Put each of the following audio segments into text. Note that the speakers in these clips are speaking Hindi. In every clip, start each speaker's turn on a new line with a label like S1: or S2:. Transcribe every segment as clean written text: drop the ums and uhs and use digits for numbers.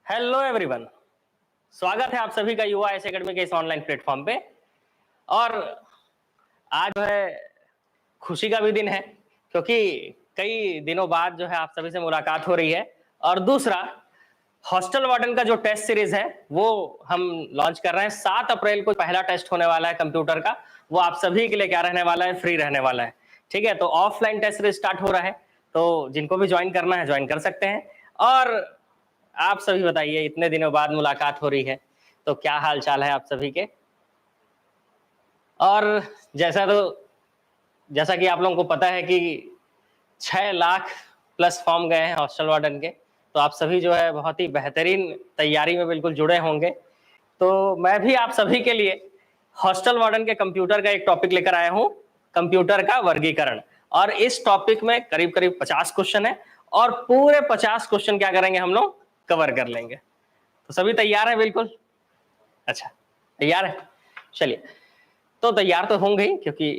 S1: हेलो एवरीवन, स्वागत है आप सभी का युवा एस एकेडमी के इस ऑनलाइन प्लेटफॉर्म पे। और आज जो है खुशी का भी दिन है, क्योंकि कई दिनों बाद जो है आप सभी से मुलाकात हो रही है। और दूसरा, हॉस्टल वार्डन का जो टेस्ट सीरीज है वो हम लॉन्च कर रहे हैं। 7 अप्रैल को पहला टेस्ट होने वाला है कंप्यूटर का। वो आप सभी के लिए क्या रहने वाला है, फ्री रहने वाला है। ठीक है, तो ऑफलाइन टेस्ट सीरीज स्टार्ट हो रहा है, तो जिनको भी ज्वाइन करना है ज्वाइन कर सकते हैं। और आप सभी बताइए, इतने दिनों बाद मुलाकात हो रही है तो क्या हाल चाल है आप सभी के। और जैसा कि आप लोगों को पता है कि 6 लाख प्लस फॉर्म गए हैं हॉस्टल वार्डन के, तो आप सभी जो है बहुत ही बेहतरीन तैयारी में बिल्कुल जुड़े होंगे। तो मैं भी आप सभी के लिए हॉस्टल वार्डन के कंप्यूटर का एक टॉपिक लेकर आया हूं, कंप्यूटर का वर्गीकरण। और इस टॉपिक में करीब करीब 50 क्वेश्चन है, और पूरे 50 क्वेश्चन क्या करेंगे, हम लोग कवर कर लेंगे। तो सभी तैयार हैं? बिल्कुल। अच्छा, तैयार है। चलिए, तो तैयार तो होंगे ही, क्योंकि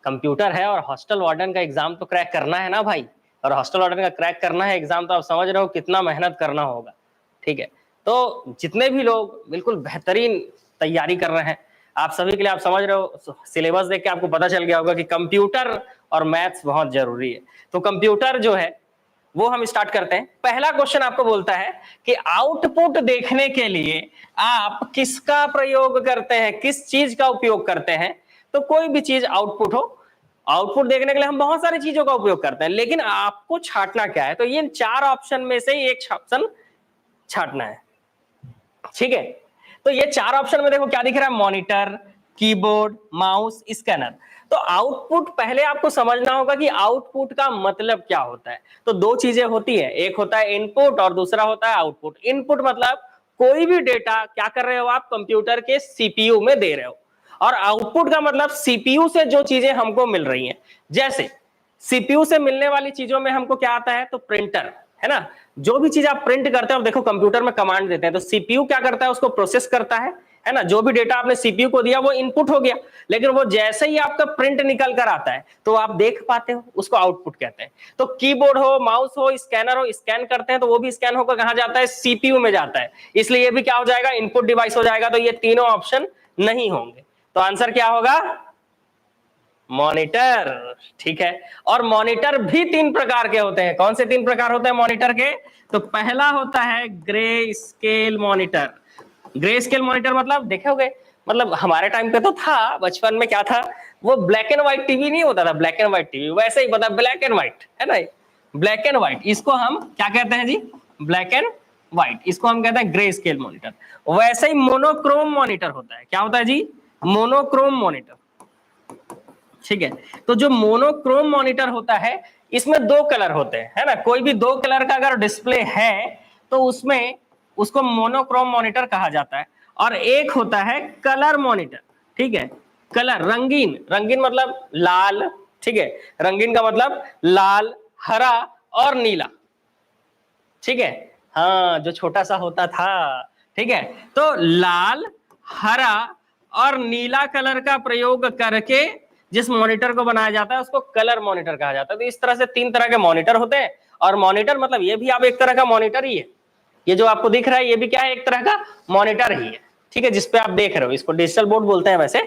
S1: कंप्यूटर है और हॉस्टल वार्डन का एग्जाम तो क्रैक करना है ना भाई। और हॉस्टल वार्डन का क्रैक करना है एग्जाम, तो आप समझ रहे हो कितना मेहनत करना होगा। ठीक है, तो जितने भी लोग बिल्कुल बेहतरीन तैयारी कर रहे हैं, आप सभी के लिए, आप समझ रहे हो, सिलेबस देख के आपको पता चल गया होगा कि कंप्यूटर और मैथ्स बहुत जरूरी है। तो कंप्यूटर जो है वो हम स्टार्ट करते हैं। पहला क्वेश्चन आपको बोलता है कि आउटपुट देखने के लिए आप किसका प्रयोग करते हैं, किस चीज का उपयोग करते हैं। तो कोई भी चीज आउटपुट हो, आउटपुट देखने के लिए हम बहुत सारी चीजों का उपयोग करते हैं, लेकिन आपको छांटना क्या है, तो ये 4 ऑप्शन में से एक ऑप्शन छांटना है। ठीक है, तो ये 4 ऑप्शन में देखो क्या दिख रहा है, मॉनिटर, कीबोर्ड, माउस, स्कैनर। तो आउटपुट पहले आपको समझना होगा कि आउटपुट का मतलब क्या होता है। तो 2 चीजें होती है, एक होता है इनपुट और दूसरा होता है आउटपुट। इनपुट मतलब कोई भी डेटा क्या कर रहे हो आप, कंप्यूटर के सीपीयू में दे रहे हो। और आउटपुट का मतलब सीपीयू से जो चीजें हमको मिल रही हैं। जैसे सीपीयू से मिलने वाली चीजों में हमको क्या आता है, तो प्रिंटर है ना। जो भी चीज आप प्रिंट करते हो, देखो कंप्यूटर में कमांड देते हैं, तो सीपीयू क्या करता है, उसको प्रोसेस करता है ना। जो भी डेटा आपने सीपीयू को दिया वो इनपुट हो गया, लेकिन वो जैसे ही आपका प्रिंट निकल कर आता है तो आप देख पाते हो, उसको आउटपुट कहते हैं। तो कीबोर्ड हो, माउस हो, स्कैनर हो, स्कैन करते हैं तो वो भी स्कैन होकर कहां जाता है, सीपीयू में जाता है। इसलिए ये भी क्या हो जाएगा, इनपुट डिवाइस हो जाएगा। तो ये तीनों ऑप्शन नहीं होंगे, तो आंसर क्या होगा, मॉनिटर। ठीक है, और मॉनिटर भी 3 प्रकार के होते हैं। कौन से 3 प्रकार होते हैं मॉनिटर के, तो पहला होता है grey scale monitor. Grey scale monitor मतलब देखे होगे, मतलब हमारे टाइम पे तो था, बचपन में क्या था, वो ब्लैक एंड व्हाइट टीवी नहीं होता था, ब्लैक एंड व्हाइट टीवी वैसे ही पता, ब्लैक एंड व्हाइट है ना, ब्लैक एंड व्हाइट। इसको हम क्या कहते हैं जी, ब्लैक एंड व्हाइट, इसको हम कहते हैं ग्रे स्केल मॉनिटर। वैसे ही मोनोक्रोम मॉनिटर होता है। क्या होता है जी, मोनोक्रोम मॉनिटर। ठीक है, तो जो मोनोक्रोम मॉनिटर होता है, इसमें 2 कलर होते हैं, है ना। कोई भी 2 कलर का अगर डिस्प्ले है तो उसमें उसको मोनोक्रोम मॉनिटर कहा जाता है। और एक होता है कलर मॉनिटर। ठीक है, कलर, रंगीन, रंगीन मतलब लाल। ठीक है, रंगीन का मतलब लाल, हरा और नीला। ठीक है, हाँ, जो छोटा सा होता था। ठीक है, तो लाल, हरा और नीला कलर का प्रयोग करके जिस मॉनिटर को बनाया जाता है उसको कलर मॉनिटर कहा जाता है। तो इस तरह से 3 तरह के मॉनिटर होते हैं। और मॉनिटर मतलब ये भी आप एक तरह का मॉनिटर ही है। ये जो आपको दिख रहा है ये भी क्या है, एक तरह का मॉनिटर ही है। ठीक है, जिसपे आप देख रहे हो, इसको डिजिटल बोर्ड बोलते हैं वैसे,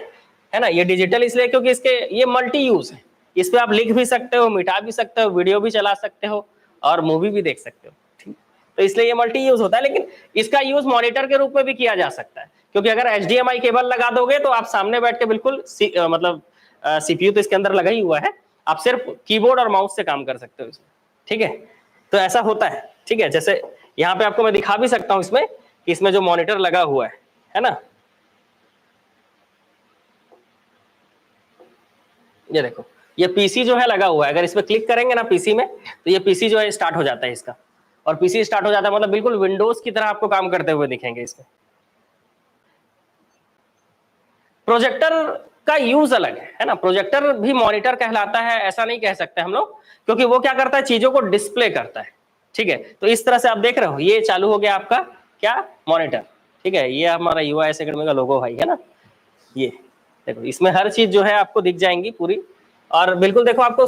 S1: है ना। ये डिजिटल इसलिए क्योंकि इसके ये मल्टी यूज है। इस पे आप लिख भी सकते हो, मिटा भी सकते हो, वीडियो भी चला सकते हो और मूवी भी देख सकते हो। ठीक, तो इसलिए ये मल्टी यूज होता है। लेकिन इसका यूज मॉनिटर के रूप में भी किया जा सकता है, क्योंकि अगर HDMI केबल लगा दोगे तो आप सामने बैठ के बिल्कुल मतलब सीपीयू तो इसके अंदर लगा ही हुआ है, आप सिर्फ कीबोर्ड और माउस से काम कर सकते हो इसमें। ठीक है, तो ऐसा होता है। ठीक है, जैसे यहाँ पे आपको मैं दिखा भी सकता हूँ इसमें कि इसमें जो मॉनिटर लगा हुआ है ना, ये देखो, ये पीसी जो है लगा हुआ है। अगर इस पे क्लिक करेंगे ना पीसी में, तो ये पीसी जो है स्टार्ट हो जाता है इसका। और पीसी स्टार्ट हो जाता है मतलब बिल्कुल विंडोज की तरह आपको काम करते हुए दिखेंगे इसमें। प्रोजेक्टर का यूज अलग है ना। प्रोजेक्टर भी मॉनिटर कहलाता है, ऐसा नहीं कह सकते हम लोग, क्योंकि वो क्या करता है, चीजों को डिस्प्ले करता है। ठीक है, तो इस तरह से आप देख रहे हो, ये चालू हो गया आपका क्या, मॉनिटर। ठीक है, ये हमारा युवा एस एकेडमी का लोगो भाई है ना। ये देखो, इसमें हर चीज जो है आपको दिख जाएंगी पूरी। और बिल्कुल देखो, आपको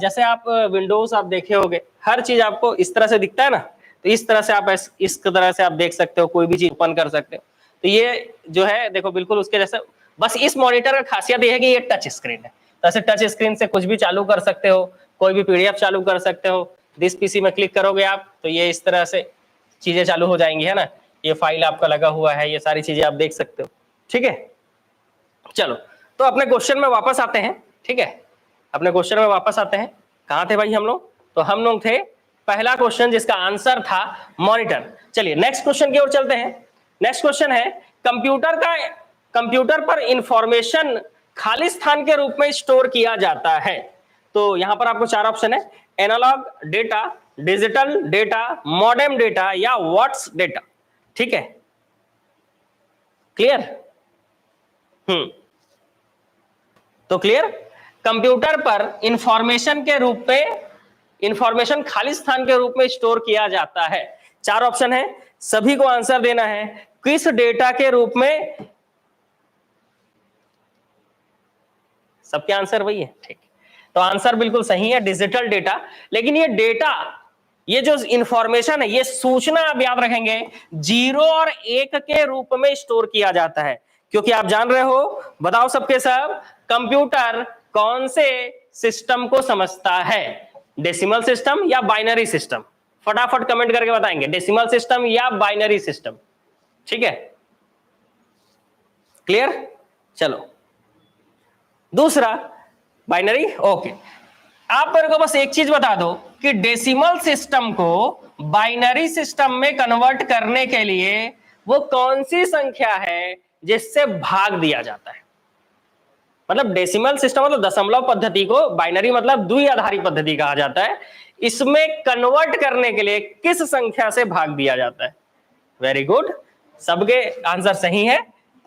S1: जैसे आप विंडोज आप देखे होगे, हर चीज आपको इस तरह से दिखता है ना। तो इस तरह से आप इस तरह से आप देख सकते हो, कोई भी चीज ओपन कर सकते हो। तो ये जो है देखो बिल्कुल उसके जैसे, बस इस मॉनिटर का खासियत ये है कि ये टच स्क्रीन है, तो ऐसे टच स्क्रीन से कुछ भी चालू कर सकते हो, कोई भी पीडीएफ चालू कर सकते हो। दिस पीसी में क्लिक करोगे आप तो ये इस तरह से चीजें चालू हो जाएंगी, है ना। ये फाइल आपका लगा हुआ है, ये सारी चीजें आप देख सकते हो, ठीक है। चलो तो अपने क्वेश्चन में वापस आते हैं, ठीक है, अपने क्वेश्चन में वापस आते हैं। कहां थे भाई हम लोग? तो हम लोग थे पहला क्वेश्चन जिसका आंसर था मॉनिटर। चलिए नेक्स्ट क्वेश्चन की ओर चलते हैं। नेक्स्ट क्वेश्चन है कंप्यूटर पर इंफॉर्मेशन खाली स्थान के रूप में स्टोर किया जाता है। तो यहां पर आपको चार ऑप्शन है, analog data, digital data, modem data या व्हाट्स डेटा, ठीक है, क्लियर। तो क्लियर, कंप्यूटर पर इंफॉर्मेशन के रूप में, इंफॉर्मेशन खाली स्थान के रूप में स्टोर किया जाता है। चार ऑप्शन है, सभी को आंसर देना है। किस डेटा के रूप में? सबके आंसर वही है, ठीक। तो आंसर बिल्कुल सही है, डिजिटल डेटा। लेकिन ये डेटा, ये जो इंफॉर्मेशन है, ये सूचना आप याद रखेंगे 0 और 1 के रूप में स्टोर किया जाता है। क्योंकि आप जान रहे हो, बताओ सबके सब, कंप्यूटर कौन से सिस्टम को समझता है, डेसिमल सिस्टम या बाइनरी सिस्टम? फटाफट कमेंट करके बताएंगे, डेसिमल सिस्टम या बाइनरी सिस्टम, ठीक है, क्लियर। चलो दूसरा बाइनरी, ओके। आप मेरे को बस एक चीज बता दो कि डेसिमल सिस्टम को बाइनरी सिस्टम में कन्वर्ट करने के लिए वो कौन सी संख्या है जिससे भाग दिया जाता है? मतलब डेसिमल सिस्टम मतलब दशमलव पद्धति को, बाइनरी मतलब द्विआधारी पद्धति कहा जाता है। इसमें कन्वर्ट करने के लिए किस संख्या से भाग दिया जाता है? वेरी गुड, सबके आंसर सही है।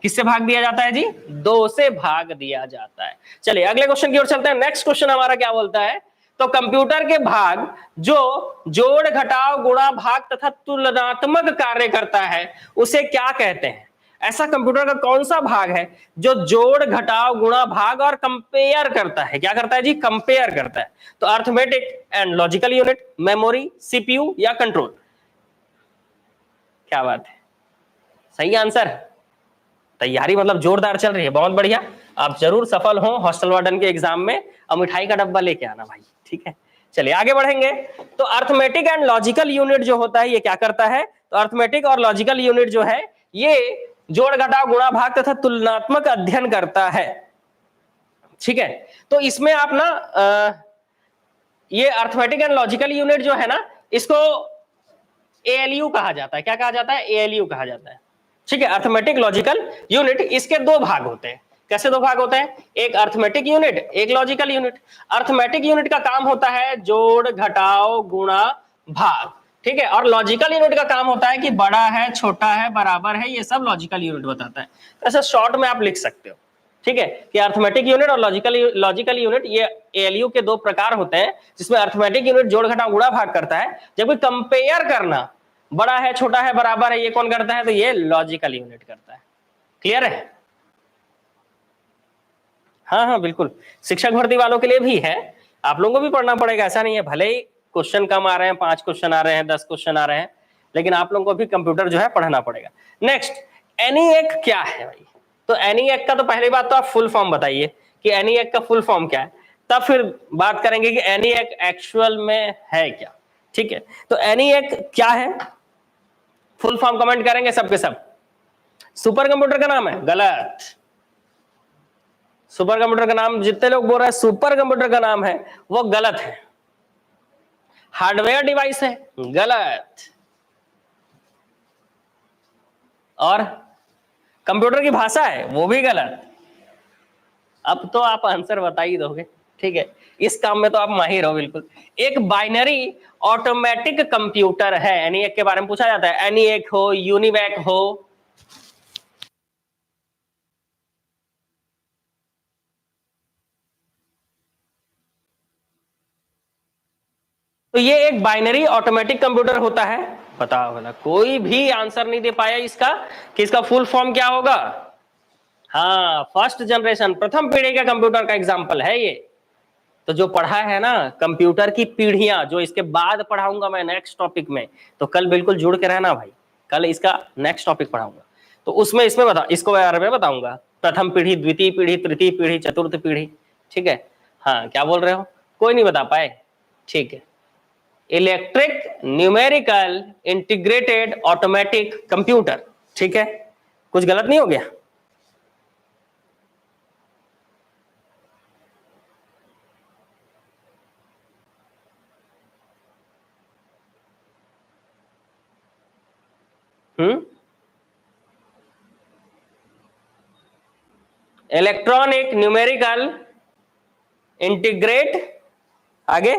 S1: किससे भाग दिया जाता है जी? 2 से भाग दिया जाता है। चलिए अगले क्वेश्चन की ओर चलते हैं। नेक्स्ट क्वेश्चन हमारा क्या बोलता है? तो कंप्यूटर के भाग जो जोड़ घटाव गुणा भाग तथा तुलनात्मक कार्य करता है उसे क्या कहते हैं? ऐसा कंप्यूटर का कौन सा भाग है जो जोड़ घटाव गुणा भाग और कंपेयर करता है? क्या करता है जी? कंपेयर करता है। तो arithmetic and logical unit, memory, CPU या कंट्रोल? क्या बात है, सही आंसर। तैयारी मतलब जोरदार चल रही है, बहुत बढ़िया। आप जरूर सफल हो हॉस्टल वार्डन के एग्जाम में, और मिठाई का डब्बा लेके आना भाई, ठीक है। चलिए आगे बढ़ेंगे। तो अर्थमेटिक एंड लॉजिकल यूनिट जो होता है ये क्या करता है? तो अर्थमेटिक और लॉजिकल यूनिट जो है ये जोड़ घटाव गुणा भाग तथा तुलनात्मक अध्ययन करता है, ठीक है। तो इसमें आप ना ये अर्थमेटिक एंड लॉजिकल यूनिट जो है ना, इसको एएलयू कहा जाता है। क्या कहा जाता है? एएलयू कहा जाता है, ठीक है। अर्थमेटिक लॉजिकल यूनिट, इसके 2 भाग होते हैं। कैसे 2 भाग होते हैं? एक अर्थमेटिक यूनिट, एक लॉजिकल यूनिट। अर्थमेटिक यूनिट का काम होता है जोड़ घटाव गुणा भाग, ठीक है। और लॉजिकल यूनिट का काम होता है कि बड़ा है, छोटा है, बराबर है, ये सब लॉजिकल यूनिट बताता है। ऐसा शॉर्ट में आप लिख सकते हो, ठीक है, कि अर्थमेटिक यूनिट और लॉजिकल यूनिट ये एएलयू के 2 प्रकार होते हैं, जिसमें अर्थमेटिक यूनिट जोड़ घटाव गुणा भाग करता है, जबकि कंपेयर करना, बड़ा है, छोटा है, बराबर है, ये कौन करता है? तो ये लॉजिकल यूनिट करता है। क्लियर है? हाँ हाँ बिल्कुल, शिक्षक भर्ती वालों के लिए भी है, आप लोगों को भी पढ़ना पड़ेगा। ऐसा नहीं है, भले ही क्वेश्चन कम आ रहे हैं, 5 क्वेश्चन आ रहे हैं, 10 क्वेश्चन आ रहे हैं, लेकिन आप लोगों को भी कंप्यूटर जो है पढ़ना पड़ेगा। नेक्स्ट, एनीएक क्या है भाई? तो एनीएक का तो पहली बात तो आप फुल फॉर्म बताइए कि एनीएक का फुल फॉर्म क्या है, तब फिर बात करेंगे कि एनीएक एक्चुअल में है क्या, ठीक है। तो एनीएक क्या है, फुल फॉर्म कमेंट करेंगे सबके सब। सुपर कंप्यूटर का नाम है? गलत। सुपर कंप्यूटर का नाम जितने लोग बोल रहे हैं सुपर कंप्यूटर का नाम है, वो गलत है। हार्डवेयर डिवाइस है? गलत। और कंप्यूटर की भाषा है? वो भी गलत। अब तो आप आंसर बता ही दोगे, ठीक है, इस काम में तो आप माहिर हो बिल्कुल। एक बाइनरी ऑटोमेटिक कंप्यूटर है। एनीएक के बारे में पूछा जाता है, एनीएक हो, यूनिवैक हो, तो ये एक बाइनरी ऑटोमेटिक कंप्यूटर होता है। बताओ भला, कोई भी आंसर नहीं दे पाया इसका कि इसका फुल फॉर्म क्या होगा? हाँ, फर्स्ट जनरेशन, प्रथम पीढ़ी के कंप्यूटर का एग्जांपल है ये। तो जो पढ़ा है ना कंप्यूटर की पीढ़ियां, जो इसके बाद पढ़ाऊंगा मैं नेक्स्ट टॉपिक में, तो कल बिल्कुल जुड़ के रहना भाई, कल इसका नेक्स्ट टॉपिक पढ़ाऊंगा, तो उसमें इसमें बता, इसको बारे में बताऊंगा, प्रथम पीढ़ी, द्वितीय पीढ़ी, तृतीय पीढ़ी, चतुर्थ पीढ़ी। ठीक है, हाँ क्या बोल रहे हो, कोई नहीं बता पाए? ठीक है, electric numerical integrated automatic computer. ठीक है, कुछ गलत नहीं हो गया? इलेक्ट्रॉनिक न्यूमेरिकल इंटीग्रेट, आगे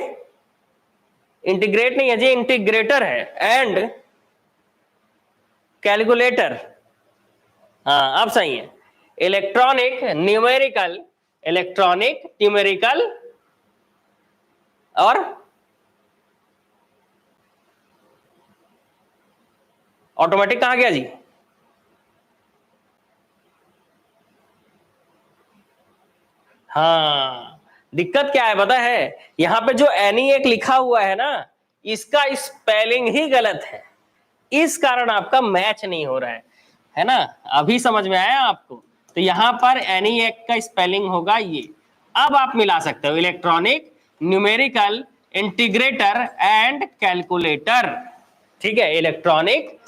S1: इंटीग्रेट नहीं है जी, इंटीग्रेटर है, एंड कैलकुलेटर। हाँ अब सही है, इलेक्ट्रॉनिक न्यूमेरिकल, इलेक्ट्रॉनिक न्यूमेरिकल और ऑटोमेटिक कहां गया जी? हाँ, दिक्कत क्या है पता है, यहां पे जो एनी एक लिखा हुआ है ना, इसका स्पेलिंग ही गलत है, इस कारण आपका मैच नहीं हो रहा है ना? अभी समझ में आया आपको? तो यहां पर एनी एक का स्पेलिंग होगा ये। अब आप मिला सकते हो electronic numerical integrator and calculator. ठीक है, electronic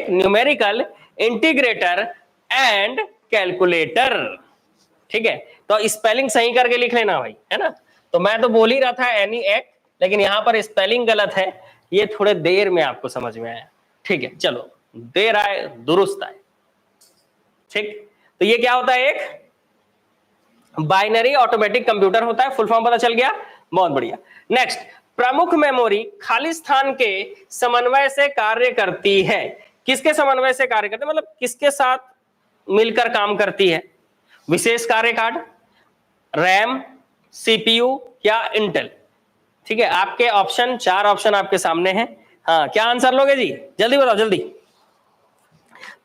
S1: numerical integrator and calculator. ठीक है, तो स्पेलिंग सही करके लिख लेना भाई, है ना? तो मैं तो बोल ही रहा था एनी एक, लेकिन यहां पर स्पेलिंग गलत है, ये थोड़े देर में आपको समझ में आया। ठीक है, चलो, देर आए दुरुस्त आए। ठीक, तो ये क्या होता है? एक बाइनरी ऑटोमेटिक कंप्यूटर होता है, फुल फॉर्म पता चल गया, बहुत बढ़िया। नेक्स्ट, प्रमुख मेमोरी खाली स्थान के समन्वय से कार्य करती है। किसके समन्वय से कार्य करती है, मतलब किसके साथ मिलकर काम करती है? विशेष कार्य कार्ड, रैम, सीपीयू या इंटेल। ठीक है, आपके ऑप्शन, 4 ऑप्शन आपके सामने हैं। हाँ, क्या आंसर लोगे जी, जल्दी बताओ जल्दी।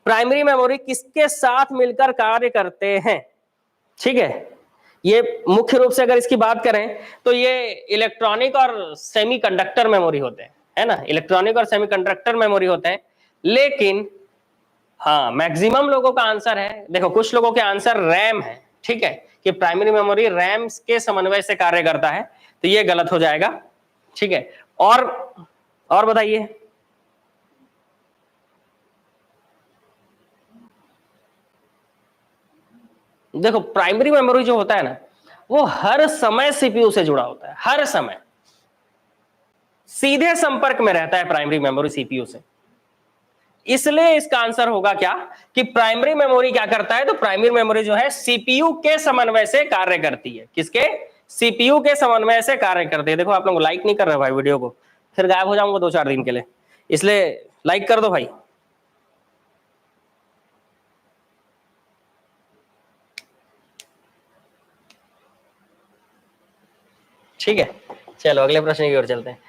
S1: प्राइमरी मेमोरी किसके साथ मिलकर कार्य करते हैं? ठीक है, ये मुख्य रूप से अगर इसकी बात करें तो ये इलेक्ट्रॉनिक और सेमीकंडक्टर मेमोरी होते हैं, है ना? इलेक्ट्रॉनिक और सेमीकंडक्टर मेमोरी होते हैं, लेकिन हाँ मैक्सिमम लोगों का आंसर है, देखो कुछ लोगों के आंसर रैम है। ठीक है, कि प्राइमरी मेमोरी रैम के समन्वय से कार्य करता है, तो ये गलत हो जाएगा। ठीक है, और बताइए। देखो प्राइमरी मेमोरी जो होता है ना, वो हर समय सीपीयू से जुड़ा होता है, हर समय सीधे संपर्क में रहता है प्राइमरी मेमोरी सीपीयू से। इसलिए इसका आंसर होगा क्या, कि प्राइमरी मेमोरी क्या करता है, तो प्राइमरी मेमोरी जो है सीपीयू के समन्वय से कार्य करती है। किसके? सीपीयू के समन्वय से कार्य करती है। देखो आप लोग लाइक नहीं कर रहे भाई वीडियो को, फिर गायब हो जाऊंगा 2-4 दिन के लिए, इसलिए लाइक कर दो भाई। ठीक है, चलो अगले प्रश्न की ओर चलते हैं।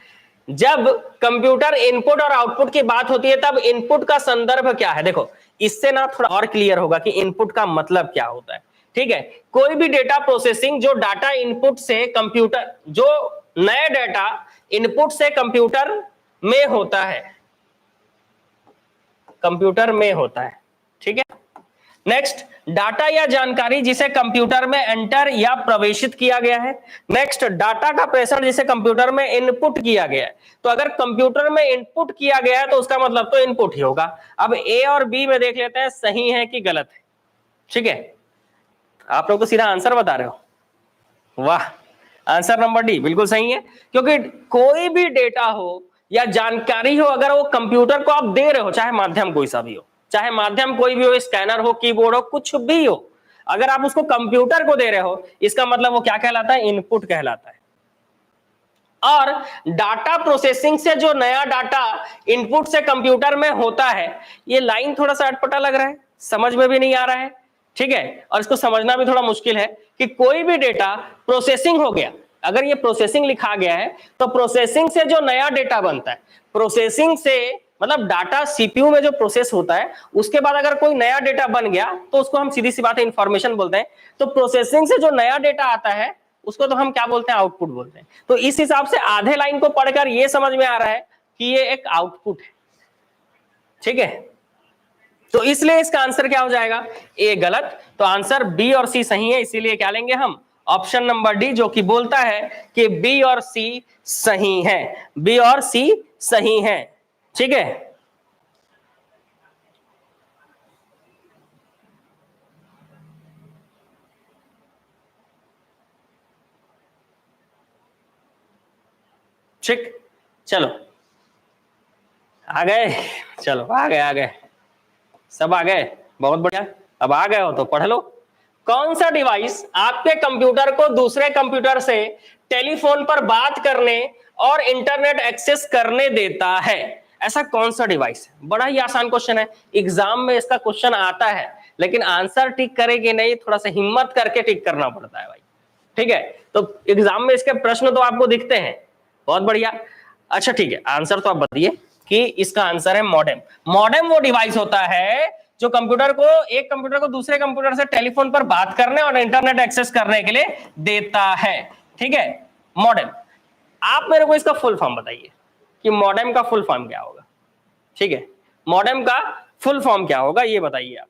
S1: जब कंप्यूटर इनपुट और आउटपुट की बात होती है, तब इनपुट का संदर्भ क्या है? देखो इससे ना थोड़ा और क्लियर होगा कि इनपुट का मतलब क्या होता है। ठीक है, कोई भी डेटा प्रोसेसिंग जो डाटा इनपुट से कंप्यूटर, जो नए डेटा इनपुट से कंप्यूटर में होता है, कंप्यूटर में होता है। ठीक है, नेक्स्ट, डाटा या जानकारी जिसे कंप्यूटर में एंटर या प्रवेशित किया गया है। नेक्स्ट, डाटा का प्रेषण जिसे कंप्यूटर में इनपुट किया गया है। तो अगर कंप्यूटर में इनपुट किया गया है तो उसका मतलब तो इनपुट ही होगा। अब ए और बी में देख लेते हैं सही है कि गलत है। ठीक है, आप लोग तो सीधा आंसर बता रहे हो, वाह, आंसर नंबर डी बिल्कुल सही है। क्योंकि कोई भी डेटा हो या जानकारी हो, अगर वो कंप्यूटर को आप दे रहे हो, चाहे माध्यम कोई सा भी हो, चाहे माध्यम कोई भी हो, स्कैनर हो, कीबोर्ड हो, कुछ भी हो, अगर आप उसको कंप्यूटर को दे रहे हो, इसका मतलब वो क्या कहलाता है? इनपुट कहलाता है। और डाटा प्रोसेसिंग से जो नया डाटा इनपुट से कंप्यूटर में होता है, ये लाइन थोड़ा सा अटपटा लग रहा है, समझ में भी नहीं आ रहा है। ठीक है, और इसको समझना भी थोड़ा मुश्किल है कि कोई भी डेटा प्रोसेसिंग हो गया, अगर ये प्रोसेसिंग लिखा गया है तो प्रोसेसिंग से जो नया डेटा बनता है, प्रोसेसिंग से मतलब डाटा सीपीयू में जो प्रोसेस होता है, उसके बाद अगर कोई नया डेटा बन गया तो उसको हम सीधी सी बात है इंफॉर्मेशन बोलते हैं। तो प्रोसेसिंग से जो नया डेटा आता है उसको तो हम क्या बोलते हैं, आउटपुट बोलते हैं। तो इस हिसाब से आधे लाइन को पढ़कर ये समझ में आ रहा है कि ये एक आउटपुट है, ठीक है। तो इसलिए इसका आंसर क्या हो जाएगा, ए गलत, तो आंसर बी और सी सही है, इसीलिए क्या लेंगे हम, ऑप्शन नंबर डी, जो कि बोलता है कि बी और सी सही है, बी और सी सही है, ठीक है। ठीक, चलो आ गए, चलो आ गए सब आ गए, बहुत बढ़िया। अब आ गए हो तो पढ़ लो। कौन सा डिवाइस आपके कंप्यूटर को दूसरे कंप्यूटर से टेलीफोन पर बात करने और इंटरनेट एक्सेस करने देता है, ऐसा कौन सा डिवाइस है? बड़ा ही आसान क्वेश्चन है, एग्जाम में इसका क्वेश्चन आता है, लेकिन आंसर टिक करे कि नहीं, थोड़ा सा हिम्मत करके टिक करना पड़ता है भाई, ठीक है। तो एग्जाम में इसके प्रश्न तो आपको दिखते हैं, बहुत बढ़िया। अच्छा ठीक है, आंसर तो आप बताइए कि इसका आंसर है मॉडेम। मॉडेम वो डिवाइस होता है जो कंप्यूटर को, एक कंप्यूटर को दूसरे कंप्यूटर से टेलीफोन पर बात करने और इंटरनेट एक्सेस करने के लिए देता है, ठीक है, मॉडेम। आप मेरे को इसका फुल फॉर्म बताइए कि मॉडेम का फुल फॉर्म क्या होगा, ठीक है, मॉडेम का फुल फॉर्म क्या होगा ये बताइए आप।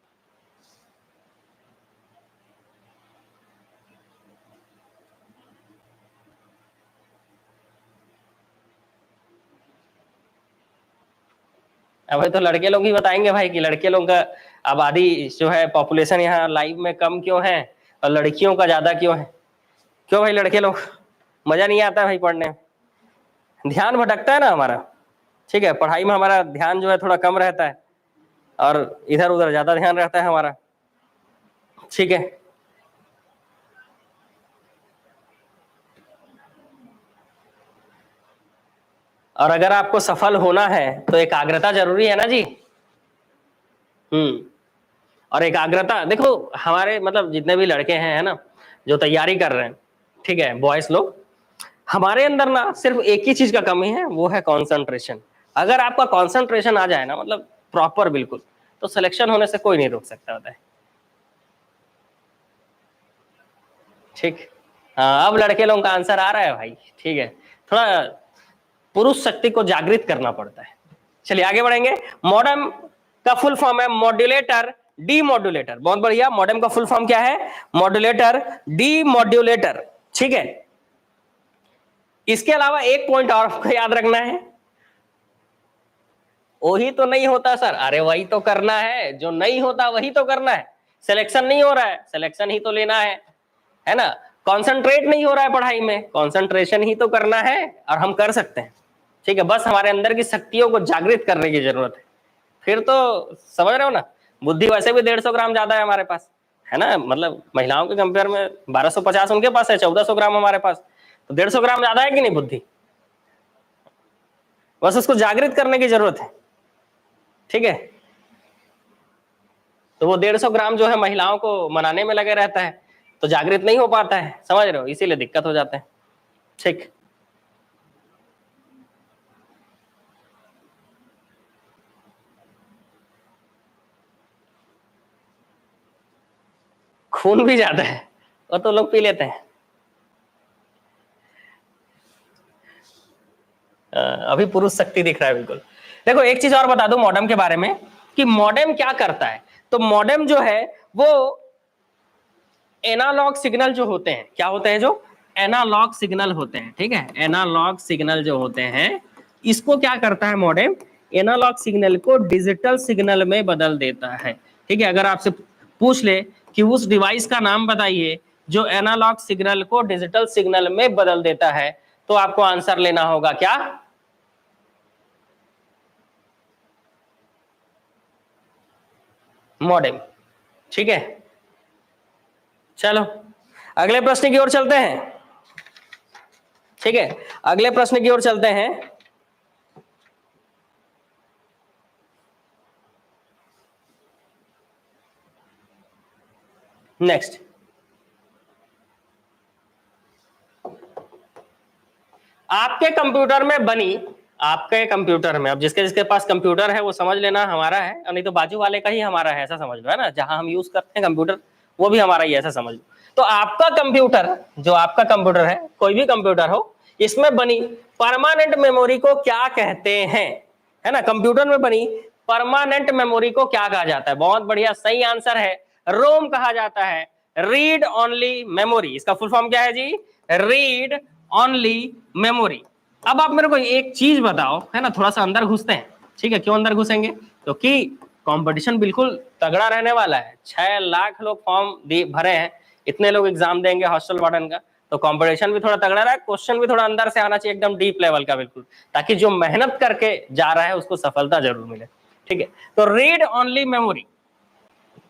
S1: अब तो लड़के लोग ही बताएंगे भाई कि लड़के लोग का आबादी जो है, पॉपुलेशन यहाँ लाइव में कम क्यों है और लड़कियों का ज्यादा क्यों है? क्यों भाई लड़के लोग, मजा नहीं आता है भाई पढ़ने में, ध्यान भटकता है ना हमारा, ठीक है, पढ़ाई में हमारा ध्यान जो है थोड़ा कम रहता है और इधर उधर ज्यादा ध्यान रहता है हमारा, ठीक है। और अगर आपको सफल होना है तो एकाग्रता जरूरी है ना जी। और एकाग्रता देखो, हमारे मतलब जितने भी लड़के हैं है ना, जो तैयारी कर रहे हैं, ठीक है, बॉयज लोग, हमारे अंदर ना सिर्फ एक ही चीज का कमी है, वो है कंसंट्रेशन। अगर आपका कंसंट्रेशन आ जाए ना, मतलब प्रॉपर बिल्कुल, तो सिलेक्शन होने से कोई नहीं रोक सकता होता है, ठीक। हाँ, अब लड़के लोगों का आंसर आ रहा है भाई, ठीक है, थोड़ा पुरुष शक्ति को जागृत करना पड़ता है। चलिए आगे बढ़ेंगे। मॉडेम का फुल फॉर्म है मॉड्यूलेटर डीमॉड्यूलेटर, बहुत बढ़िया। मॉडेम का फुल फॉर्म क्या है, मॉड्यूलेटर डीमॉड्यूलेटर, ठीक है। इसके अलावा एक पॉइंट और आपको याद रखना है, वही तो नहीं होता सर, अरे वही तो करना है, जो नहीं होता वही तो करना है। सिलेक्शन नहीं हो रहा है, सिलेक्शन ही तो लेना है ना। कॉन्सेंट्रेट नहीं हो रहा है पढ़ाई में, कॉन्सेंट्रेशन ही तो करना है, और हम कर सकते हैं, ठीक है। बस हमारे अंदर की शक्तियों को जागृत करने की जरूरत है, फिर तो समझ रहे हो ना। बुद्धि वैसे भी 150 ग्राम ज्यादा है हमारे पास, है ना, मतलब महिलाओं के कंपेयर में 1250 उनके पास है, 1400 ग्राम हमारे पास, तो 150 ग्राम ज्यादा है कि नहीं बुद्धि, बस उसको जागृत करने की जरूरत है, ठीक है। तो वो 150 ग्राम जो है महिलाओं को मनाने में लगे रहता है, तो जागृत नहीं हो पाता है, समझ रहे हो, इसीलिए दिक्कत हो जाता है, ठीक। खून भी ज्यादा है, वो तो लोग पी लेते हैं। अभी पुरुष शक्ति दिख रहा है बिल्कुल। देखो एक चीज और बता दो मॉडेम के बारे में, कि मॉडेम क्या करता है। तो मॉडेम जो है वो एनालॉग सिग्नल जो होते हैं, क्या होते हैं, जो एनालॉग सिग्नल होते हैं, ठीक है, एनालॉग सिग्नल जो होते हैं, इसको क्या करता है मॉडेम, एनालॉग सिग्नल को डिजिटल सिग्नल में बदल देता है, ठीक है। अगर आपसे पूछ ले कि उस डिवाइस का नाम बताइए जो एनालॉग सिग्नल को डिजिटल सिग्नल में बदल देता है, तो आपको आंसर लेना होगा क्या, मॉडेम, ठीक है। चलो अगले प्रश्न की ओर चलते हैं, ठीक है, अगले प्रश्न की ओर चलते हैं। नेक्स्ट, आपके कंप्यूटर में बनी, आपके कंप्यूटर में, अब जिसके जिसके पास कंप्यूटर है वो समझ लेना हमारा है, नहीं तो बाजू वाले का ही हमारा है, ऐसा समझ लो, है ना, जहां हम यूज करते हैं कंप्यूटर वो भी हमारा ही, ऐसा समझ लो। तो आपका कंप्यूटर, जो आपका कंप्यूटर है, कोई भी कंप्यूटर हो, इसमें बनी परमानेंट मेमोरी को क्या कहते हैं, है ना, कंप्यूटर में बनी परमानेंट मेमोरी को क्या कहा जाता है? बहुत बढ़िया, सही आंसर है, रोम कहा जाता है, रीड ओनली मेमोरी। इसका फुल फॉर्म क्या है जी? Read only memory. अब आप मेरे को एक चीज बताओ, है ना, थोड़ा सा अंदर घुसते हैं, ठीक है? क्यों अंदर घुसेंगे? क्योंकि कंपटीशन बिल्कुल तगड़ा रहने वाला है। 6 लाख लोग फॉर्म भरे हैं, इतने लोग एग्जाम देंगे हॉस्टल वार्डन का, तो कंपटीशन भी थोड़ा तगड़ा रहा है, क्वेश्चन भी थोड़ा अंदर से आना चाहिए, एकदम डीप लेवल का बिल्कुल, ताकि जो मेहनत करके जा रहा है उसको सफलता जरूर मिले, ठीक है? तो रीड ओनली मेमोरी,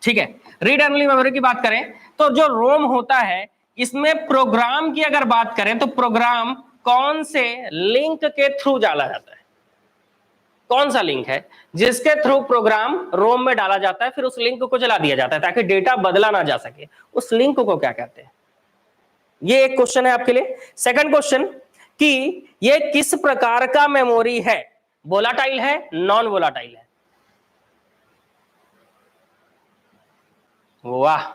S1: ठीक है, रीड ओनली मेमोरी की बात करें तो जो रोम होता है, इसमें प्रोग्राम की अगर बात करें तो प्रोग्राम कौन से लिंक के थ्रू डाला जाता है? कौन सा लिंक है जिसके थ्रू प्रोग्राम रोम में डाला जाता है, फिर उस लिंक को चला दिया जाता है ताकि डेटा बदला ना जा सके? उस लिंक को क्या कहते हैं? ये एक क्वेश्चन है आपके लिए। सेकंड क्वेश्चन कि ये किस प्रकार का मेमोरी है? वोलाटाइल है, नॉन वोलाटाइल है? वाह,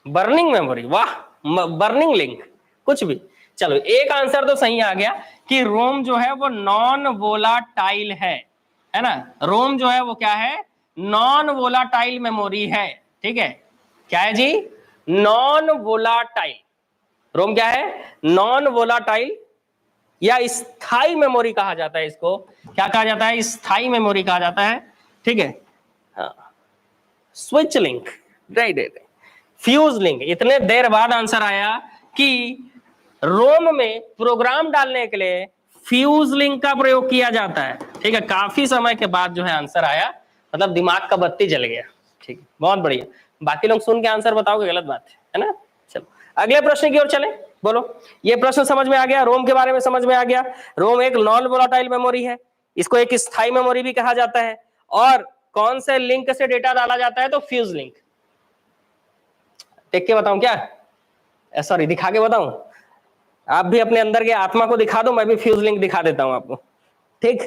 S1: बर्निंग मेमोरी, वाह, बर्निंग लिंक, कुछ भी। चलो एक आंसर तो सही आ गया कि रोम जो है वो नॉन वोलाटाइल है ना? रोम जो है वो क्या है? नॉन वोलाटाइल मेमोरी है, ठीक है? क्या है जी? Non volatile. रोम क्या है? नॉन वोलाटाइल या स्थायी मेमोरी कहा जाता है इसको। क्या कहा जाता है? स्थायी मेमोरी कहा जाता है, ठीक है? हाँ, switch link, right, fuse link. इतने देर बाद आंसर आया कि रोम में प्रोग्राम डालने के लिए फ्यूज लिंक का प्रयोग किया जाता है, ठीक है? काफी समय के बाद जो है आंसर आया, मतलब दिमाग का बत्ती जल गया, ठीक है, बहुत बढ़िया। बाकी लोग सुन के आंसर बताओगे, गलत बात है ना? चलो अगले प्रश्न की ओर चले। बोलो, ये प्रश्न समझ में आ गया, रोम के बारे में समझ में आ गया। रोम एक नॉन वोलाटाइल मेमोरी है, इसको एक स्थायी मेमोरी भी कहा जाता है, और कौन से लिंक से डेटा डाला जाता है? तो फ्यूज लिंक। देख के बताऊं क्या? सॉरी, दिखा के बताऊं? आप भी अपने अंदर के आत्मा को दिखा दो, मैं भी फ्यूज लिंक दिखा देता हूं आपको, ठीक?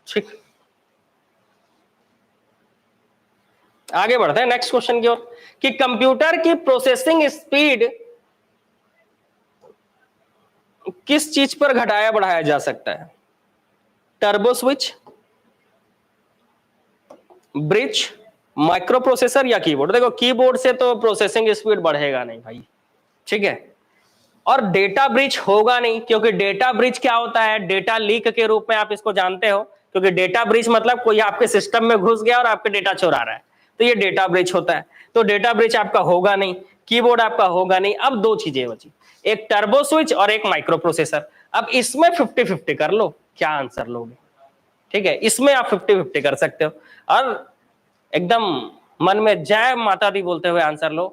S1: ठीक, आगे बढ़ते हैं नेक्स्ट क्वेश्चन की ओर कि कंप्यूटर की प्रोसेसिंग स्पीड किस चीज पर घटाया बढ़ाया जा सकता है? Turbo switch, bridge, micro processor या कीबोर्ड? देखो, कीबोर्ड से तो प्रोसेसिंग स्पीड बढ़ेगा नहीं भाई, ठीक है? और डेटा ब्रीच होगा नहीं, क्योंकि डेटा ब्रीच क्या होता है? डेटा लीक के रूप में आप इसको जानते हो, क्योंकि डेटा ब्रीच मतलब कोई आपके सिस्टम में घुस गया और आपके डेटा चुरा रहा है, तो ये डेटा ब्रीच होता है। तो डेटा ब्रीच आपका होगा नहीं, कीबोर्ड आपका होगा नहीं। अब दो चीजें बची, एक टर्बो स्विच और एक माइक्रो प्रोसेसर। अब इसमें 50-50 कर लो, क्या आंसर लोगे? ठीक है, इसमें आप 50-50 कर सकते हो और एकदम मन में जय माता दी बोलते हुए आंसर लो।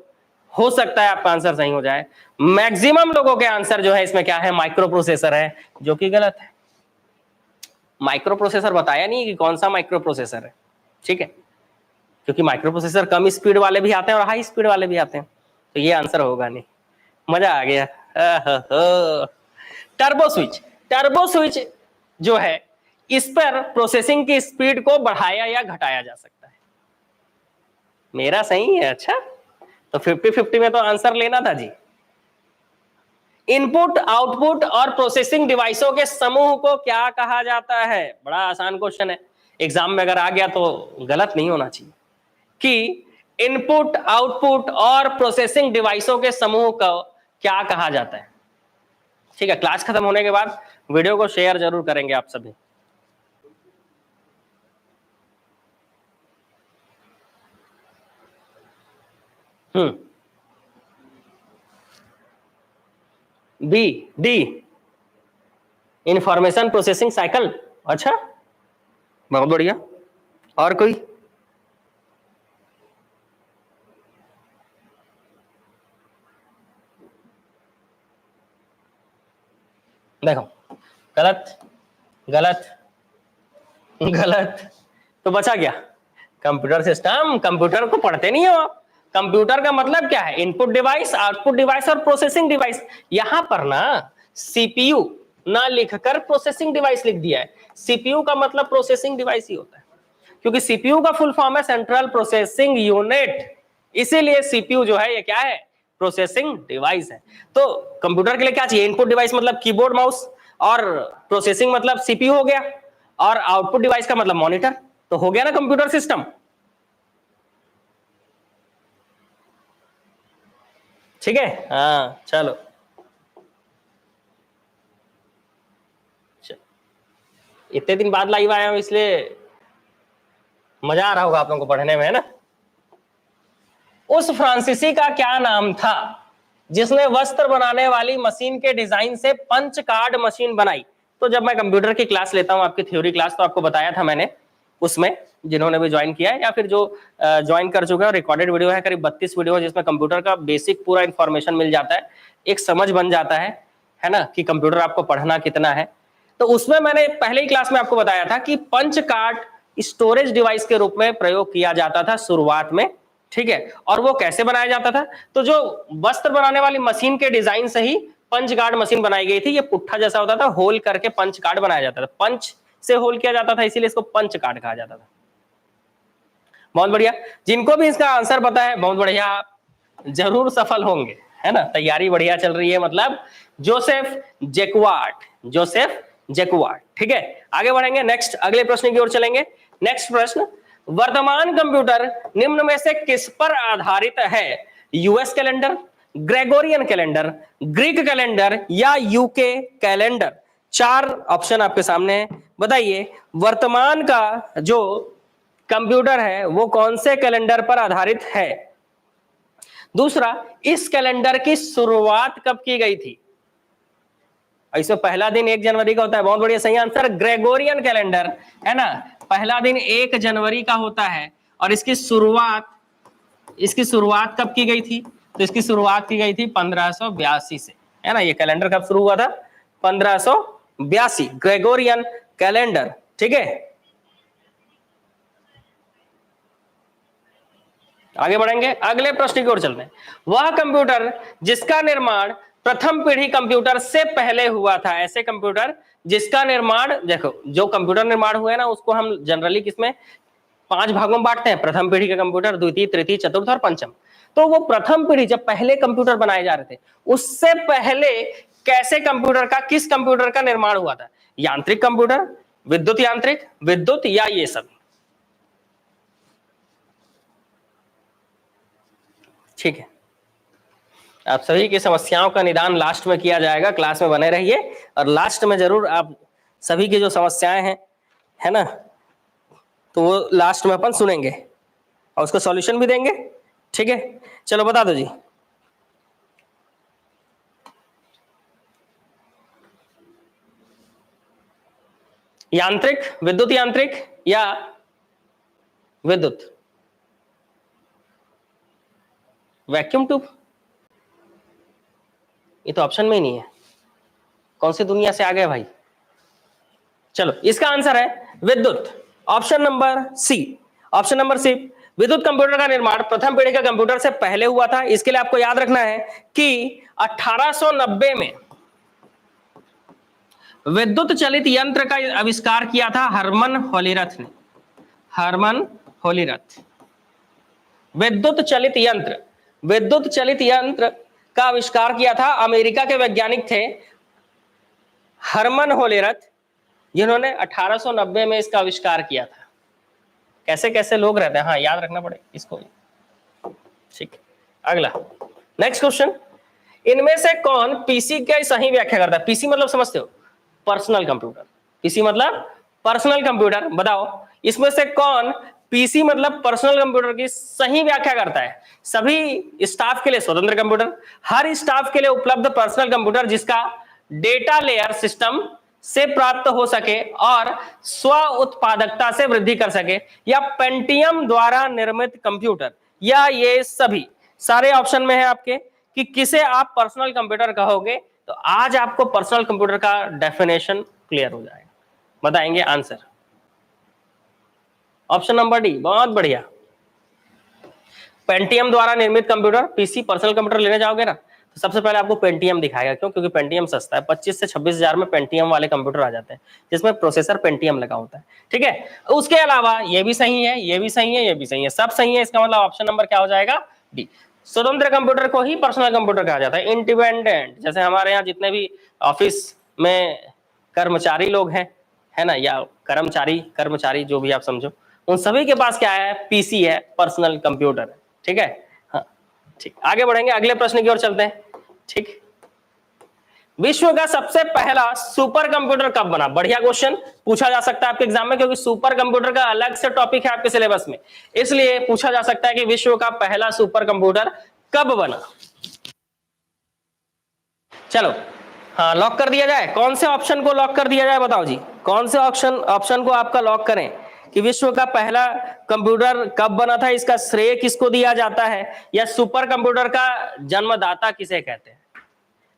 S1: हो सकता है आपका आंसर सही हो जाए। मैक्सिमम लोगों के आंसर जो है इसमें क्या है? माइक्रो प्रोसेसर है, जो कि गलत है। माइक्रो प्रोसेसर बताया नहीं कि कौन सा माइक्रो प्रोसेसर है, ठीक है? क्योंकि माइक्रो प्रोसेसर कम स्पीड वाले भी आते हैं और हाई स्पीड वाले भी आते हैं, तो ये आंसर होगा नहीं। मजा आ गया। टर्बो स्विच, टर्बो स्विच जो है, इस पर प्रोसेसिंग की स्पीड को बढ़ाया या घटाया जा सकता है। मेरा सही है? अच्छा, तो 50-50 में तो आंसर लेना था जी। इनपुट, आउटपुट और प्रोसेसिंग डिवाइसों के समूह को क्या कहा जाता है? बड़ा आसान क्वेश्चन है, एग्जाम में अगर आ गया तो गलत नहीं होना चाहिए कि इनपुट, आउटपुट और प्रोसेसिंग डिवाइसों के समूह को क्या कहा जाता है? ठीक है, क्लास खत्म होने के बाद वीडियो को शेयर जरूर करेंगे आप सभी। B, D, information processing cycle. अच्छा, बहुत बढ़िया। और कोई? देखो, गलत, गलत, गलत, तो बचा क्या? कंप्यूटर सिस्टम, कंप्यूटर को पढ़ते नहीं हो आप। कंप्यूटर का मतलब क्या है? इनपुट डिवाइस, आउटपुट डिवाइस और प्रोसेसिंग डिवाइस। यहां पर ना सीपीयू ना लिखकर प्रोसेसिंग डिवाइस लिख दिया है। सीपीयू का मतलब प्रोसेसिंग डिवाइस ही होता है, क्योंकि सीपीयू का फुल फॉर्म है सेंट्रल प्रोसेसिंग यूनिट, इसीलिए सीपीयू जो है ये क्या है? प्रोसेसिंग डिवाइस है। तो कंप्यूटर के लिए क्या चाहिए? इनपुट डिवाइस मतलब कीबोर्ड माउस, और प्रोसेसिंग मतलब सीपीयू हो गया, और आउटपुट डिवाइस का मतलब मॉनिटर। तो हो गया ना कंप्यूटर सिस्टम। ठीक है, हाँ चलो। इतने दिन बाद लाइव आया हूं, इसलिए मजा आ रहा होगा आप लोगों को पढ़ने में, है ना। उस फ्रांसीसी का क्या नाम था जिसने वस्त्र बनाने वाली मशीन के डिजाइन से पंच कार्ड मशीन बनाई? तो जब मैं कंप्यूटर की क्लास लेता हूं, आपकी थ्योरी क्लास, तो आपको बताया था मैंने उसमें, जिन्होंने भी ज्वाइन किया है या फिर जो ज्वाइन कर चुका है, रिकॉर्डेड वीडियो है, करीब 32 वीडियो है, जिसमें कंप्यूटर का बेसिक पूरा इंफॉर्मेशन मिल जाता है, एक समझ बन जाता है ना, कि कंप्यूटर आपको पढ़ना कितना है। तो उसमें मैंने पहले ही क्लास में आपको बताया था कि पंच कार्ड स्टोरेज डिवाइस के रूप में प्रयोग किया जाता था शुरुआत में, ठीक है। और वो कैसे बनाया जाता था? तो जो वस्त्र बनाने वाली मशीन के डिजाइन से ही पंच कार्ड मशीन बनाई गई थी। ये पुट्ठा जैसा होता था, होल करके पंच कार्ड बनाया जाता था, पंच से होल किया जाता था, इसीलिए इसको पंच कार्ड कहा जाता था। बहुत बढ़िया, जिनको भी इसका आंसर पता है बहुत बढ़िया, आप जरूर सफल होंगे, है ना। तैयारी बढ़िया चल रही है, मतलब जोसेफ जैकवार्ड, जोसेफ जैकवार्ड। ठीक है, आगे बढ़ेंगे, नेक्स्ट अगले प्रश्न की ओर चलेंगे। नेक्स्ट प्रश्न, वर्तमान कंप्यूटर निम्न में से किस पर आधारित है? US calendar, Gregorian calendar, Greek calendar या यूके कैलेंडर? 4 ऑप्शन आपके सामने है, बताइए वर्तमान का जो कंप्यूटर है वो कौन से कैलेंडर पर आधारित है? दूसरा, इस कैलेंडर की शुरुआत कब की गई थी? इसमें पहला दिन 1 जनवरी का होता है, बहुत बढ़िया, सही आंसर ग्रेगोरियन कैलेंडर, है ना। पहला दिन 1 जनवरी का होता है, और इसकी शुरुआत कब की गई थी? तो इसकी शुरुआत की गई थी 1582 से, है ना। ये कैलेंडर कब शुरू हुआ था? 1582, ग्रेगोरियन कैलेंडर। ठीक है, आगे बढ़ेंगे, अगले प्रश्न की ओर चलते हैं। वह कंप्यूटर जिसका निर्माण प्रथम पीढ़ी कंप्यूटर से पहले हुआ था, ऐसे कंप्यूटर जिसका निर्माण, देखो जो कंप्यूटर निर्माण हुआ है ना, उसको हम जनरली किसमें 5 भागों में बांटते हैं? प्रथम पीढ़ी के कंप्यूटर, द्वितीय, तृतीय, चतुर्थ और पंचम। तो वो प्रथम पीढ़ी, जब पहले कंप्यूटर बनाए जा रहे थे, उससे पहले कैसे कंप्यूटर का, किस कंप्यूटर का निर्माण हुआ था? यांत्रिक कंप्यूटर, विद्युत यांत्रिक, विद्युत, या ये सब? ठीक है, आप सभी की समस्याओं का निदान लास्ट में किया जाएगा, क्लास में बने रहिए, और लास्ट में जरूर आप सभी की जो समस्याएं हैं, है ना, तो वो लास्ट में अपन सुनेंगे और उसका सॉल्यूशन भी देंगे। ठीक है, चलो बता दो जी। यांत्रिक, विद्युत यांत्रिक या विद्युत? वैक्यूम ट्यूब, ये तो ऑप्शन में ही नहीं है, कौन सी दुनिया से आ गए भाई। चलो, इसका आंसर है विद्युत, option number C. Option number C, विद्युत कंप्यूटर का निर्माण प्रथम पीढ़ी के कंप्यूटर से पहले हुआ था। इसके लिए आपको याद रखना है कि 1890 में विद्युत चलित यंत्र का आविष्कार किया था हरमन होलीरथ ने। हरमन होलीरथ, विद्युत चलित यंत्र का आविष्कार किया था, अमेरिका के वैज्ञानिक थे हरमन होलीरथ, जिन्होंने 1890 में इसका आविष्कार किया था। कैसे कैसे लोग रहते हैं, हाँ याद रखना पड़े इसको। ठीक, अगला नेक्स्ट क्वेश्चन, इनमें से कौन पीसी की सही व्याख्या करता है? पीसी मतलब समझते हो? Personal computer. पीसी मतलब पर्सनल कंप्यूटर। बताओ इसमें से कौन पीसी मतलब पर्सनल कंप्यूटर की सही व्याख्या करता है? सभी स्टाफ के लिए स्वतंत्र कंप्यूटर, हर स्टाफ के लिए उपलब्ध पर्सनल कंप्यूटर जिसका डेटा लेयर सिस्टम से प्राप्त हो सके और स्व उत्पादकता से वृद्धि कर सके, या पेंटियम द्वारा निर्मित कंप्यूटर, या ये सभी? सारे ऑप्शन में है आपके कि किसे आप पर्सनल कंप्यूटर कहोगे। तो आज आपको पर्सनल कंप्यूटर का डेफिनेशन क्लियर हो जाएगा, बताएंगे आंसर। ऑप्शन नंबर डी, बहुत बढ़िया। पेंटियम द्वारा निर्मित कंप्यूटर, पीसी पर्सनल कंप्यूटर लेने जाओगे ना तो सबसे पहले आपको पेंटियम दिखाएगा। क्यों? क्योंकि पेंटियम सस्ता है, 25 से 26 हजार में पेंटियम वाले कंप्यूटर आ जाते हैं जिसमें प्रोसेसर पेंटियम लगा होता है। ठीक है, उसके अलावा ये भी सही है, ये भी सही है, ये भी सही है, सब सही है। इसका मतलब ऑप्शन नंबर क्या हो जाएगा? डी। स्वतंत्र कंप्यूटर को ही पर्सनल कंप्यूटर कहा जाता है, इंडिपेंडेंट। जैसे हमारे यहाँ जितने भी ऑफिस में कर्मचारी लोग हैं, है ना, या कर्मचारी जो भी आप समझो, उन सभी के पास क्या है? पीसी है, पर्सनल कंप्यूटर है। ठीक है, हाँ ठीक, आगे बढ़ेंगे, अगले प्रश्न की ओर चलते हैं। ठीक, विश्व का सबसे पहला सुपर कंप्यूटर कब बना? बढ़िया क्वेश्चन पूछा जा सकता है आपके एग्जाम में, क्योंकि सुपर कंप्यूटर का अलग से टॉपिक है आपके सिलेबस में, इसलिए पूछा जा सकता है कि विश्व का पहला सुपर कंप्यूटर कब बना। चलो हाँ, लॉक कर दिया जाए। कौन से ऑप्शन को लॉक कर दिया जाए बताओ जी, कौन से ऑप्शन को आपका लॉक करें कि विश्व का पहला कंप्यूटर कब बना था, इसका श्रेय किसको दिया जाता है, या सुपर कंप्यूटर का जन्मदाता किसे कहते हैं?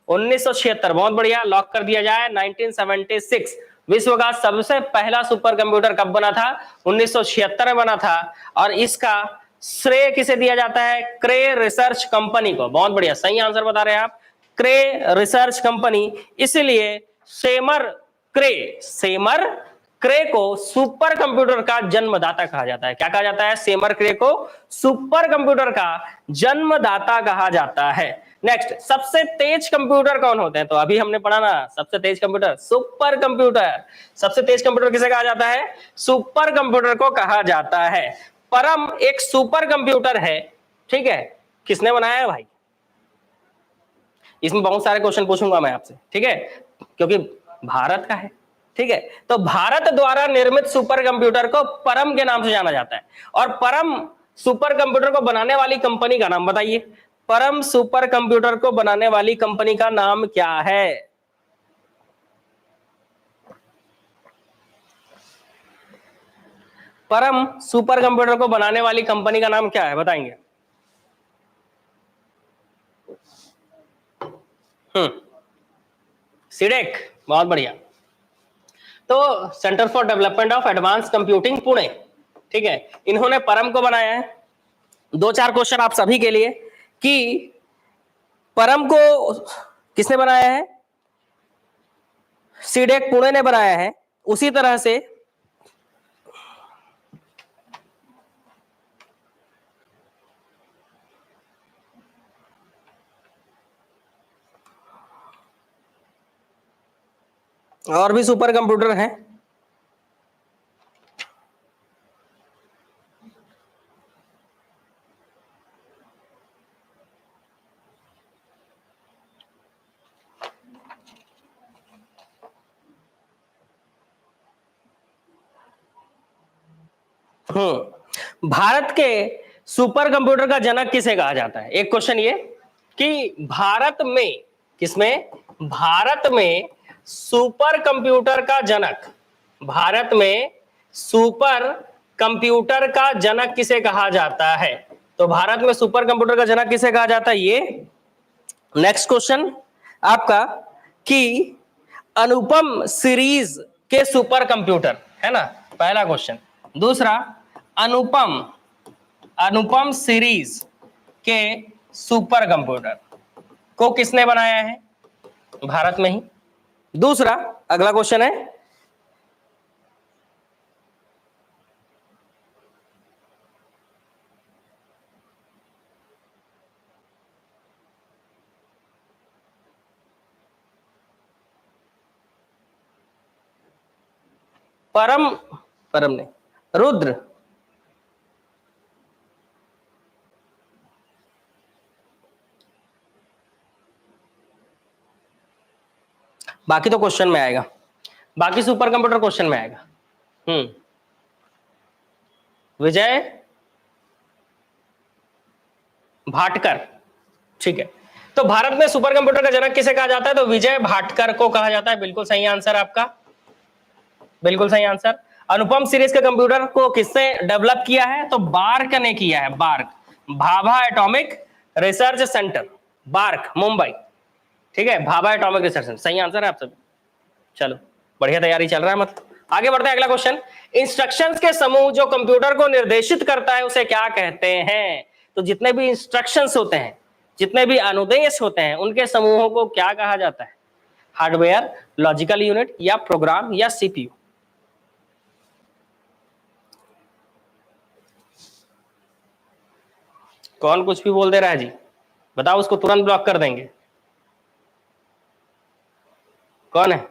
S1: 1976, बहुत बढ़िया, लॉक कर दिया जाए। 1976 विश्व का सबसे पहला सुपर कंप्यूटर कब बना था? 1976 में बना था, और इसका श्रेय किसे दिया जाता है? क्रे रिसर्च कंपनी को। बहुत बढ़िया, सही आंसर बता रहे हैं आप, क्रे रिसर्च कंपनी। इसलिए सेमर क्रे को सुपर कंप्यूटर का जन्मदाता कहा जाता है। क्या कहा जाता है? सेमर क्रे को सुपर कंप्यूटर का जन्मदाता कहा जाता है। नेक्स्ट, सबसे तेज कंप्यूटर कौन होते हैं? तो अभी हमने पढ़ा ना, सबसे तेज कंप्यूटर सुपर कंप्यूटर। सबसे तेज कंप्यूटर किसे कहा जाता है? सुपर कंप्यूटर को कहा जाता है। परम एक सुपर कंप्यूटर है, ठीक है, किसने बनाया है भाई? इसमें बहुत सारे क्वेश्चन पूछूंगा मैं आपसे, ठीक है, क्योंकि भारत का है। ठीक है, तो भारत द्वारा निर्मित सुपर कंप्यूटर को परम के नाम से जाना जाता है। और परम सुपर कंप्यूटर को बनाने वाली कंपनी का नाम बताइए। परम सुपर कंप्यूटर को बनाने वाली कंपनी का नाम क्या है? परम सुपर कंप्यूटर को बनाने वाली कंपनी का नाम क्या है, बताएंगे? सीडेक, बहुत बढ़िया। तो centre for development of advance computing Pune, ठीक है, इन्होंने परम को बनाया है। 2-4 क्वेश्चन आप सभी के लिए कि परम को किसने बनाया है? सीडेक पुणे ने बनाया है। उसी तरह से और भी सुपर कंप्यूटर हैं। भारत के सुपर कंप्यूटर का जनक किसे कहा जाता है? एक क्वेश्चन ये कि भारत में, किसमें? भारत में सुपर कंप्यूटर का जनक, भारत में सुपर कंप्यूटर का जनक किसे कहा जाता है? तो भारत में सुपर कंप्यूटर का जनक किसे कहा जाता है? ये नेक्स्ट क्वेश्चन आपका कि अनुपम सीरीज के सुपर कंप्यूटर, है ना, पहला क्वेश्चन। दूसरा, अनुपम सीरीज के सुपर कंप्यूटर को किसने बनाया है? भारत में ही। दूसरा, अगला क्वेश्चन है परम नहीं, रुद्र। बाकी तो क्वेश्चन में आएगा, बाकी सुपर कंप्यूटर क्वेश्चन में आएगा। विजय भाटकर, ठीक है। तो भारत में सुपर कंप्यूटर का जनक किसे कहा जाता है? तो विजय भाटकर को कहा जाता है। बिल्कुल सही आंसर आपका, बिल्कुल सही आंसर। अनुपम सीरीज के कंप्यूटर को किसने डेवलप किया है? तो बार्क ने किया है, BARC, Bhabha atomic research centre, BARC, Mumbai, ठीक है, भाभा एटॉमिक रिसर्च सेंटर। सही आंसर है आप सब। चलो बढ़िया तैयारी चल रहा है मतलब। आगे बढ़ते हैं, अगला क्वेश्चन। इंस्ट्रक्शंस के समूह जो कंप्यूटर को निर्देशित करता है उसे क्या कहते हैं? तो जितने भी इंस्ट्रक्शंस होते हैं, जितने भी अनुदेश होते हैं, उनके समूहों को क्या कहा जाता है? हार्डवेयर, लॉजिकल यूनिट, या प्रोग्राम, या सीपीयू? कौन कुछ भी बोल दे रहा है जी? बताओ, उसको तुरंत ब्लॉक कर देंगे। कौन है?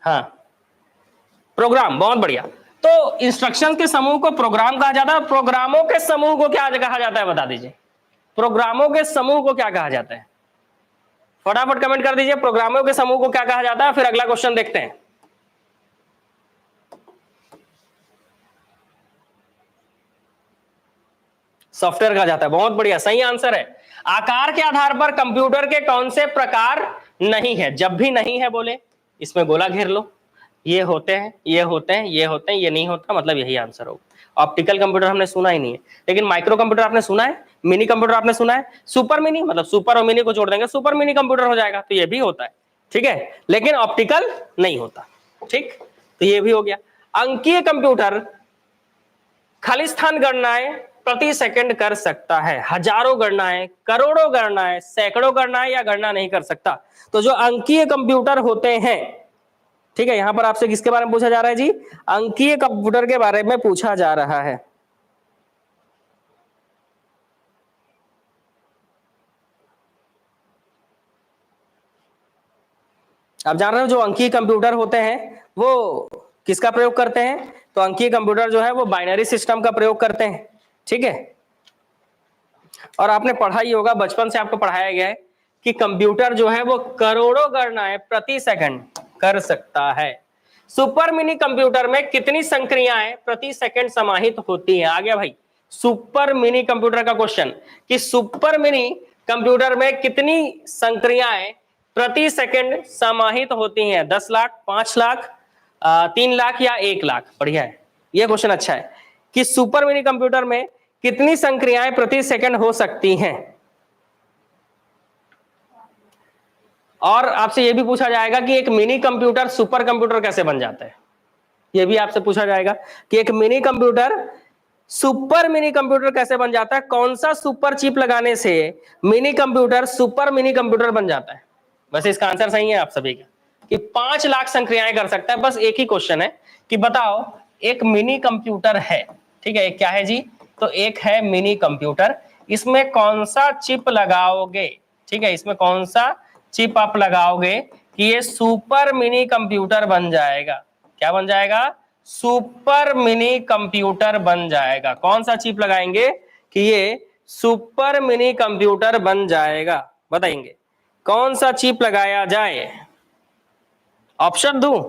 S1: हाँ, प्रोग्राम, बहुत बढ़िया। तो इंस्ट्रक्शन के समूह को प्रोग्राम कहा जाता है। प्रोग्रामों के समूह को क्या कहा जाता है, बता दीजिए। प्रोग्रामों के समूह को क्या कहा जाता है? फटाफट कमेंट कर दीजिए, प्रोग्रामों के समूह को क्या कहा जाता है। फिर अगला क्वेश्चन देखते हैं। सॉफ्टवेयर कहा जाता है, बहुत बढ़िया, सही आंसर है। आकार के आधार पर कंप्यूटर के कौन से प्रकार नहीं है? जब भी नहीं है बोले, इसमें गोला घेर लो, ये होते हैं, ये होते हैं, ये होते हैं, ये नहीं होता, मतलब यही आंसर होगा। ऑप्टिकल कंप्यूटर हमने सुना ही नहीं है, लेकिन माइक्रो कंप्यूटर आपने सुना है, मिनी कंप्यूटर आपने सुना है, सुपर मिनी, मतलब सुपर और मिनी को जोड़ देंगे सुपर मिनी कंप्यूटर हो जाएगा, तो ये भी होता है, ठीक है, लेकिन ऑप्टिकल नहीं होता। ठीक, तो ये भी हो गया। अंकीय कंप्यूटर खालिस्तान गणनाएं प्रति सेकंड कर सकता है, हजारों गणनाएं, करोड़ों गणनाएं, सैकड़ों गणनाएं, या गणना नहीं कर सकता। तो जो अंकीय कंप्यूटर होते हैं, ठीक है, यहां पर आपसे किसके बारे में पूछा जा रहा है जी? अंकीय कंप्यूटर के बारे में पूछा जा रहा है। आप जान रहे हो जो अंकीय कंप्यूटर होते हैं वो किसका प्रयोग करते हैं? तो अंकीय कंप्यूटर जो है वो बाइनरी सिस्टम का प्रयोग करते हैं, ठीक है। और आपने पढ़ा ही होगा, बचपन से आपको पढ़ाया गया है कि कंप्यूटर जो है वो करोड़ों गणनाएं प्रति सेकंड कर सकता है। सुपर मिनी कंप्यूटर में कितनी संक्रियाएं प्रति सेकंड समाहित होती हैं? आ गया भाई सुपर मिनी कंप्यूटर का क्वेश्चन कि सुपर मिनी कंप्यूटर में कितनी संक्रियाएं प्रति सेकंड समाहित होती हैं? 10 लाख, 5 लाख, 3 लाख, या 1 लाख? बढ़िया है, यह क्वेश्चन अच्छा है कि सुपर मिनी कंप्यूटर में कितनी संक्रियाएं प्रति सेकंड हो सकती हैं। और आपसे यह भी पूछा जाएगा कि एक मिनी कंप्यूटर सुपर कंप्यूटर कैसे बन जाता है, यह भी आपसे पूछा जाएगा कि एक mini computer super mini computer कैसे बन जाता है, कौन सा सुपर चिप लगाने से mini computer super mini computer बन जाता है। वैसे इसका आंसर सही है आप सभी का कि 5 लाख संक्रियाएं कर सकता है। बस एक ही क्वेश्चन है कि बताओ एक मिनी कंप्यूटर है, ठीक है, क्या है जी? तो एक है मिनी कंप्यूटर, इसमें कौन सा चिप लगाओगे, ठीक है, इसमें कौन सा चिप आप लगाओगे कि ये सुपर मिनी कंप्यूटर बन जाएगा? क्या बन जाएगा? सुपर मिनी कंप्यूटर बन जाएगा। कौन सा चिप लगाएंगे कि ये सुपर मिनी कंप्यूटर बन जाएगा? बताएंगे कौन सा चिप लगाया जाए? ऑप्शन दूं?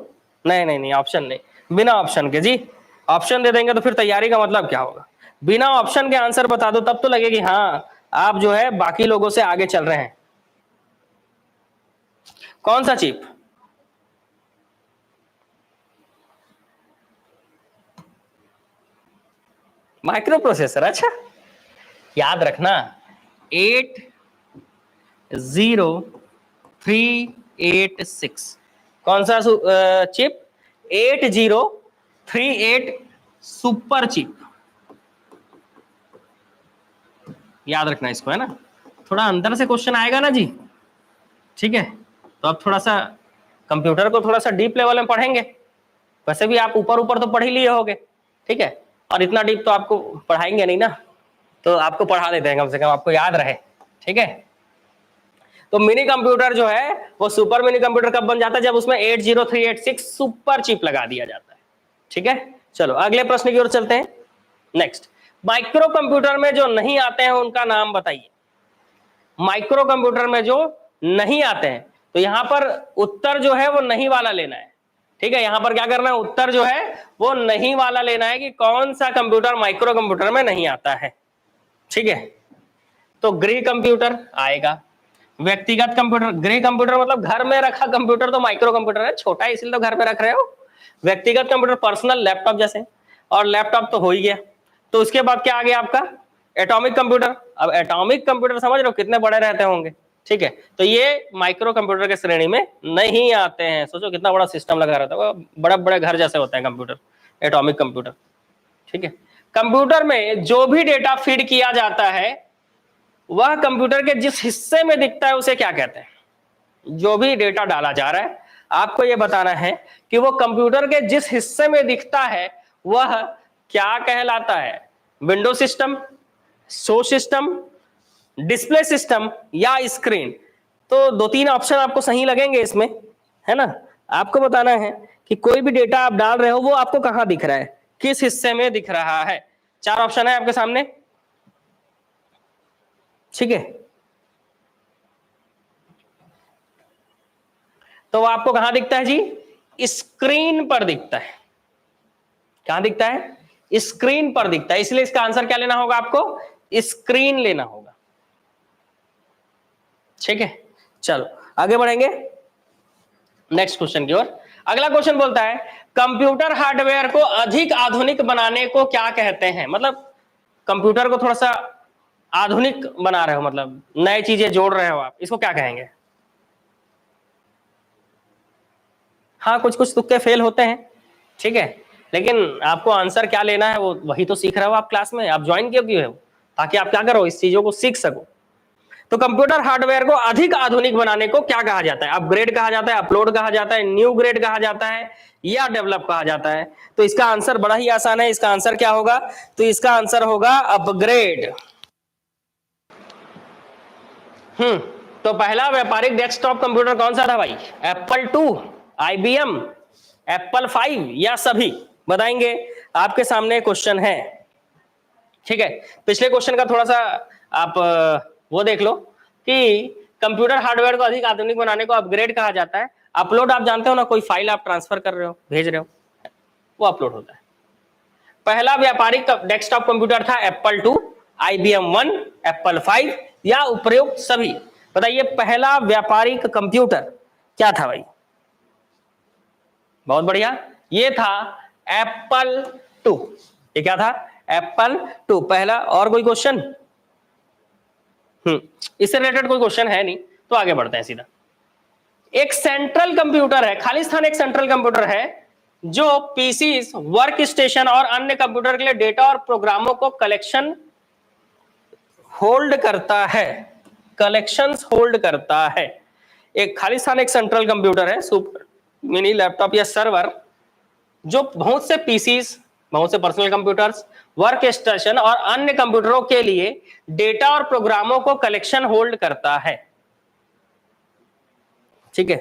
S1: नहीं नहीं नहीं, ऑप्शन नहीं, बिना ऑप्शन के जी। ऑप्शन दे देंगे तो फिर तैयारी का मतलब क्या होगा? बिना ऑप्शन के आंसर बता दो तब तो लगे कि हाँ आप जो है बाकी लोगों से आगे चल रहे हैं। कौन सा चिप? Micro processor. अच्छा, याद रखना 80386। कौन सा चिप? 8038 super chip. याद रखना इसको, है ना, थोड़ा अंदर से क्वेश्चन आएगा ना जी, ठीक है। तो अब थोड़ा सा कंप्यूटर को थोड़ा सा डीप लेवल में पढ़ेंगे। वैसे भी आप ऊपर ऊपर तो पढ़ ही लिए होगे, ठीक है, और इतना डीप तो आपको पढ़ाएंगे नहीं ना, तो आपको पढ़ा देते हैं, कम से कम आपको याद रहे, ठीक है। तो मिनी कंप्यूटर जो है वो सुपर मिनी कंप्यूटर कब बन जाता है? जब उसमें 80386 सुपर चिप लगा दिया जाता है, ठीक है। चलो अगले प्रश्न की ओर चलते हैं। नेक्स्ट, माइक्रो कंप्यूटर में जो नहीं आते हैं उनका नाम बताइए। माइक्रो कंप्यूटर में जो नहीं आते हैं, तो यहां पर उत्तर जो है वो नहीं वाला लेना है, ठीक है। यहां पर क्या करना है? उत्तर जो है वो नहीं वाला लेना है कि कौन सा कंप्यूटर माइक्रो कंप्यूटर में नहीं आता है, ठीक है। तो गृह कंप्यूटर आएगा, व्यक्तिगत कंप्यूटर, गृह कंप्यूटर मतलब घर में रखा कंप्यूटर तो माइक्रो कंप्यूटर है, छोटा है इसलिए तो घर में रख रहे हो। व्यक्तिगत कंप्यूटर पर्सनल लैपटॉप जैसे, और लैपटॉप तो हो ही गया। तो उसके बाद क्या आ गया आपका? एटॉमिक कंप्यूटर, अब एटॉमिक कंप्यूटर समझ रहे हो कितने बड़े रहते होंगे, ठीक है, तो ये माइक्रो कंप्यूटर के श्रेणी में नहीं आते हैं। सोचो कितना बड़ा सिस्टम लगा रहता है, बड़े बड़े घर जैसे होते हैं कंप्यूटर, एटॉमिक कंप्यूटर, ठीक है। कंप्यूटर में जो भी डेटा फीड किया जाता है वह कंप्यूटर के जिस हिस्से में दिखता है उसे क्या कहते हैं? जो भी डेटा डाला जा रहा है आपको यह बताना है कि वो कंप्यूटर के जिस हिस्से में दिखता है वह क्या कहलाता है? Window system, show system, display system या स्क्रीन। तो दो तीन ऑप्शन आपको सही लगेंगे इसमें, है ना। आपको बताना है कि कोई भी डेटा आप डाल रहे हो वो आपको कहां दिख रहा है, किस हिस्से में दिख रहा है। चार ऑप्शन है आपके सामने, ठीक है। तो वो आपको कहां दिखता है जी? स्क्रीन पर दिखता है। कहां दिखता है? स्क्रीन पर दिखता है, इसलिए इसका आंसर क्या लेना होगा आपको? स्क्रीन लेना होगा, ठीक है। चलो आगे बढ़ेंगे नेक्स्ट क्वेश्चन की ओर। अगला क्वेश्चन बोलता है कंप्यूटर हार्डवेयर को अधिक आधुनिक बनाने को क्या कहते हैं? मतलब कंप्यूटर को थोड़ा सा आधुनिक बना रहे हो, मतलब नई चीजें जोड़ रहे हो आप, इसको क्या कहेंगे? हाँ कुछ कुछ तुक्के फेल होते हैं, ठीक है, लेकिन आपको आंसर क्या लेना है वो वही तो सीख रहे हो आप क्लास में, आप ज्वाइन क्यों किए हो? ताकि आप क्या करो, इस चीजों को सीख सको। तो कंप्यूटर हार्डवेयर को अधिक आधुनिक बनाने को क्या कहा जाता है? अपग्रेड कहा जाता है, अपलोड कहा जाता है, न्यू ग्रेड कहा जाता है या डेवलप कहा जाता है? तो इसका आंसर बड़ा ही आसान है, इसका आंसर क्या होगा? तो इसका आंसर होगा अपग्रेड। तो पहला व्यापारिक डेस्कटॉप कंप्यूटर कौन सा था भाई? एप्पल 2, IBM, एप्पल 5 या सभी? बताएंगे। आपके सामने क्वेश्चन है, ठीक है। पिछले क्वेश्चन का थोड़ा सा आप वो देख लो कि कंप्यूटर हार्डवेयर को अधिक आधुनिक बनाने को अपग्रेड कहा जाता है। अपलोड आप जानते हो ना, कोई फाइल आप ट्रांसफर कर रहे हो, भेज रहे हो, वो अपलोड होता है। पहला व्यापारिक डेस्कटॉप कंप्यूटर था एप्पल 2, IBM 1, एप्पल 5 या उपयुक्त सभी? बताइए पहला व्यापारिक कंप्यूटर क्या था भाई? बहुत बढ़िया, ये था एप्पल 2। ये क्या था? एप्पल 2 पहला। और कोई क्वेश्चन? इससे रिलेटेड कोई क्वेश्चन है नहीं, तो आगे बढ़ते हैं सीधा। एक सेंट्रल कंप्यूटर है, खालिस्तान एक सेंट्रल कंप्यूटर है जो पीसी, वर्क स्टेशन और अन्य कंप्यूटर के लिए डेटा और प्रोग्रामों को कलेक्शन होल्ड करता है, कलेक्शंस होल्ड करता है। एक खालिस्तान एक सेंट्रल कंप्यूटर है, सुपर मिनी लैपटॉप या सर्वर, जो बहुत से पीसीस, बहुत से पर्सनल कंप्यूटर्स, वर्क स्टेशन और अन्य कंप्यूटरों के लिए डेटा और प्रोग्रामों को कलेक्शन होल्ड करता है, ठीक है।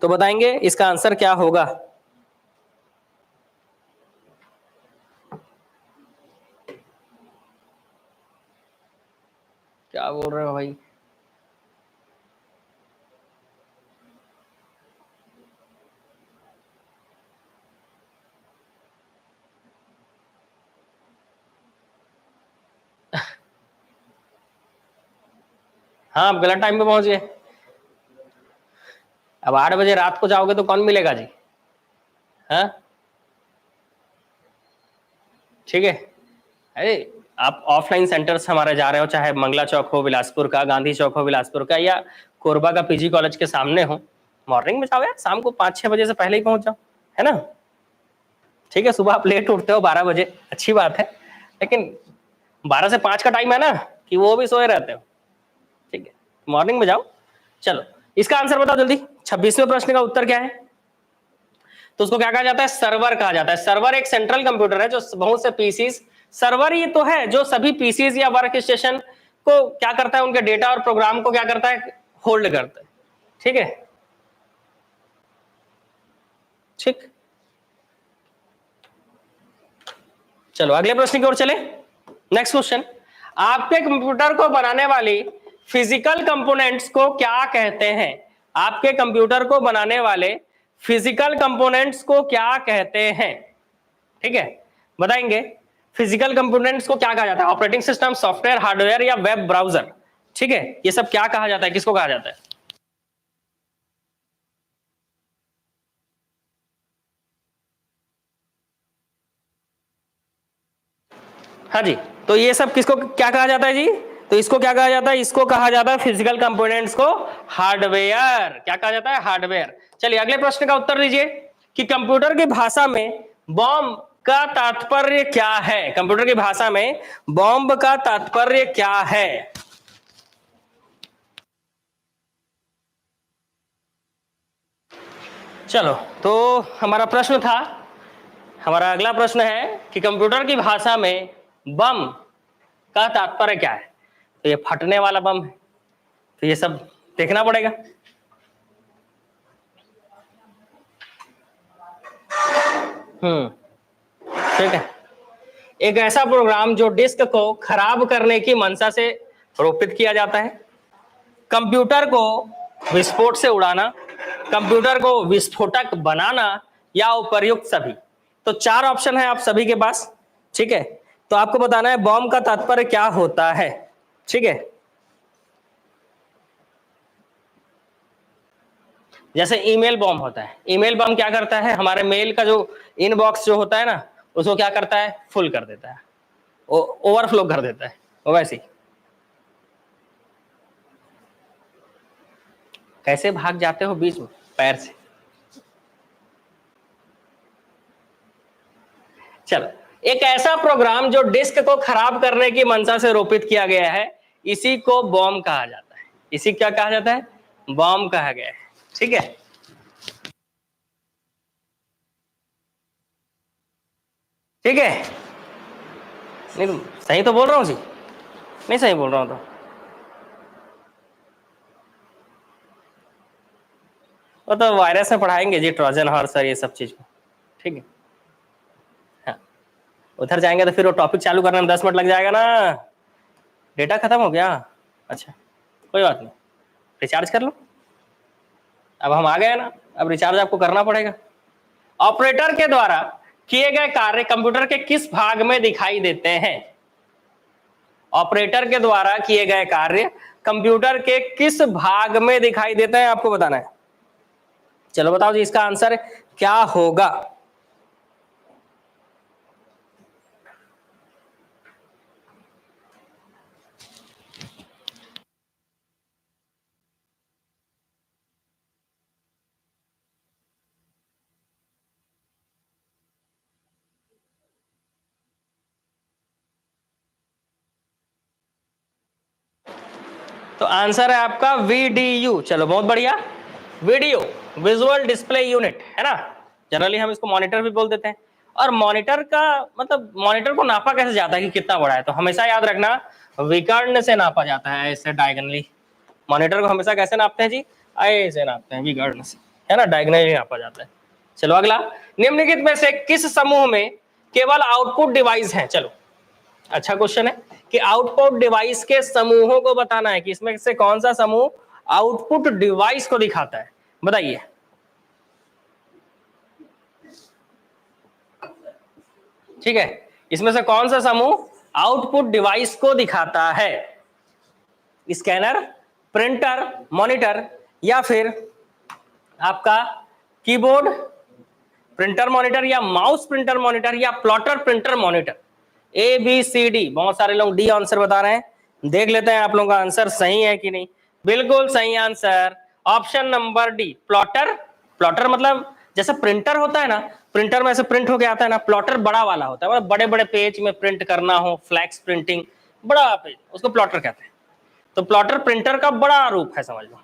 S1: तो बताएंगे इसका आंसर क्या होगा? क्या बोल रहे हो भाई? हाँ आप गलत टाइम पे पहुंच गए। अब 8 बजे रात को जाओगे तो कौन मिलेगा जी? हाँ ठीक है। अरे आप ऑफलाइन सेंटर्स हमारे जा रहे हो, चाहे मंगला चौक हो बिलासपुर का, गांधी चौक हो बिलासपुर का, या कोरबा का पीजी कॉलेज के सामने हो, मॉर्निंग में जाओ यार, शाम को 5-6 बजे से पहले ही पहुंच जाओ, है ना। ठीक है, सुबह आप लेट उठते हो 12 बजे, अच्छी बात है, लेकिन 12 से 5 का टाइम है ना कि वो भी सोए रहते हो, ठीक है, मॉर्निंग में जाओ। चलो इसका आंसर बताओ जल्दी, 26वें प्रश्न का उत्तर क्या है? तो उसको क्या कहा जाता है? सर्वर कहा जाता है। सर्वर एक सेंट्रल कंप्यूटर है जो बहुत से पीसीज, सर्वर ये तो है जो सभी पीसीज या वर्क स्टेशन को क्या करता है, उनके डेटा और प्रोग्राम को क्या करता है? होल्ड करता है, ठीक है, ठीक। चलो अगले प्रश्न की ओर चले। नेक्स्ट क्वेश्चन, आपके कंप्यूटर को बनाने वाली फिजिकल कंपोनेंट्स को क्या कहते हैं? आपके कंप्यूटर को बनाने वाले फिजिकल कंपोनेंट्स को क्या कहते हैं? ठीक है, बताएंगे। फिजिकल कंपोनेंट्स को क्या कहा जाता है? ऑपरेटिंग सिस्टम, सॉफ्टवेयर, हार्डवेयर या वेब ब्राउजर? ठीक है, ये सब क्या कहा जाता है, किसको कहा जाता है? हाँ जी, तो ये सब किसको क्या कहा जाता है जी? तो इसको क्या कहा जाता है? इसको कहा जाता है फिजिकल कंपोनेंट्स को हार्डवेयर। क्या कहा जाता है? हार्डवेयर। चलिए अगले प्रश्न का उत्तर दीजिए कि कंप्यूटर की भाषा में बॉम्ब का तात्पर्य क्या है? कंप्यूटर की भाषा में बॉम्ब का तात्पर्य क्या है? चलो, तो हमारा प्रश्न था, हमारा अगला प्रश्न है कि कंप्यूटर की भाषा में बम का तात्पर्य क्या है? तो ये फटने वाला बम है, तो ये सब देखना पड़ेगा। ठीक है। एक ऐसा प्रोग्राम जो डिस्क को खराब करने की मंशा से रोपित किया जाता है, कंप्यूटर को विस्फोट से उड़ाना, कंप्यूटर को विस्फोटक बनाना, या उपर्युक्त सभी। तो 4 ऑप्शन है आप सभी के पास। ठीक है, तो आपको बताना है बॉम्ब का तात्पर्य क्या होता है। ठीक है, जैसे ईमेल बॉम्ब होता है, ईमेल बॉम्ब क्या करता है? हमारे मेल का जो इनबॉक्स जो होता है ना, उसको क्या करता है? फुल कर देता है, ओवरफ्लो कर देता है। वैसे ही कैसे भाग जाते हो बीच में पैर से? चलो, एक ऐसा प्रोग्राम जो डिस्क को खराब करने की मंशा से रोपित किया गया है, इसी को बॉम्ब कहा जाता है। इसी क्या कहा जाता है? बॉम्ब कहा गया है। ठीक है, ठीक है। नहीं तो सही तो बोल रहा हूँ जी? नहीं सही बोल रहा हूँ वो तो वायरस में पढ़ाएंगे जी, ट्रोजन हॉर्स और ये सब चीज को। ठीक है, हाँ, उधर जाएंगे तो फिर वो टॉपिक चालू करने में 10 मिनट लग जाएगा ना। डेटा खत्म हो गया? अच्छा, कोई बात नहीं, रिचार्ज कर लो। अब हम आ गए ना, अब रिचार्ज आपको करना पड़ेगा। ऑपरेटर के द्वारा किए गए कार्य कंप्यूटर के किस भाग में दिखाई देते हैं? ऑपरेटर के द्वारा किए गए कार्य कंप्यूटर के किस भाग में दिखाई देते हैं, आपको बताना है। चलो बताओ जी, इसका आंसर क्या होगा? तो आंसर है आपका VDU। चलो बहुत बढ़िया, वीडियो विजुअल डिस्प्ले यूनिट है ना, जनरली हम इसको मॉनिटर भी बोल देते हैं। और मॉनिटर का मतलब मॉनिटर को नापा कैसे जाता है कि कितना बड़ा है? तो हमेशा याद रखना, विकर्ण से नापा जाता है, ऐसे डायगनली। मॉनिटर को हमेशा कैसे नापते हैं जी? ऐसे नापते हैं, विकर्ण से, है ना, डायगनली नापा जाता है। चलो अगला, निम्नलिखित में से किस समूह में केवल आउटपुट डिवाइस है? चलो अच्छा क्वेश्चन है कि आउटपुट डिवाइस के समूहों को बताना है कि इसमें से कौन सा समूह आउटपुट डिवाइस को दिखाता है, बताइए। ठीक है, इसमें से कौन सा समूह आउटपुट डिवाइस को दिखाता है? स्कैनर, प्रिंटर, मॉनिटर, या फिर आपका कीबोर्ड प्रिंटर मॉनिटर, या माउस प्रिंटर मॉनिटर, या प्लॉटर प्रिंटर मॉनिटर। ABCD, बहुत सारे लोग डी आंसर बता रहे हैं, देख लेते हैं आप लोगों का आंसर सही है कि नहीं। बिल्कुल सही answer option number D, plotter. Plotter मतलब जैसे प्रिंटर होता है ना, प्रिंटर में ऐसे प्रिंट होके आता है ना, प्लॉटर बड़ा वाला होता है, मतलब बड़े बड़े पेज में प्रिंट करना हो, फ्लैक्स प्रिंटिंग, बड़ा पेज, उसको प्लॉटर कहते हैं। तो प्लॉटर प्रिंटर का बड़ा रूप है, समझ लो।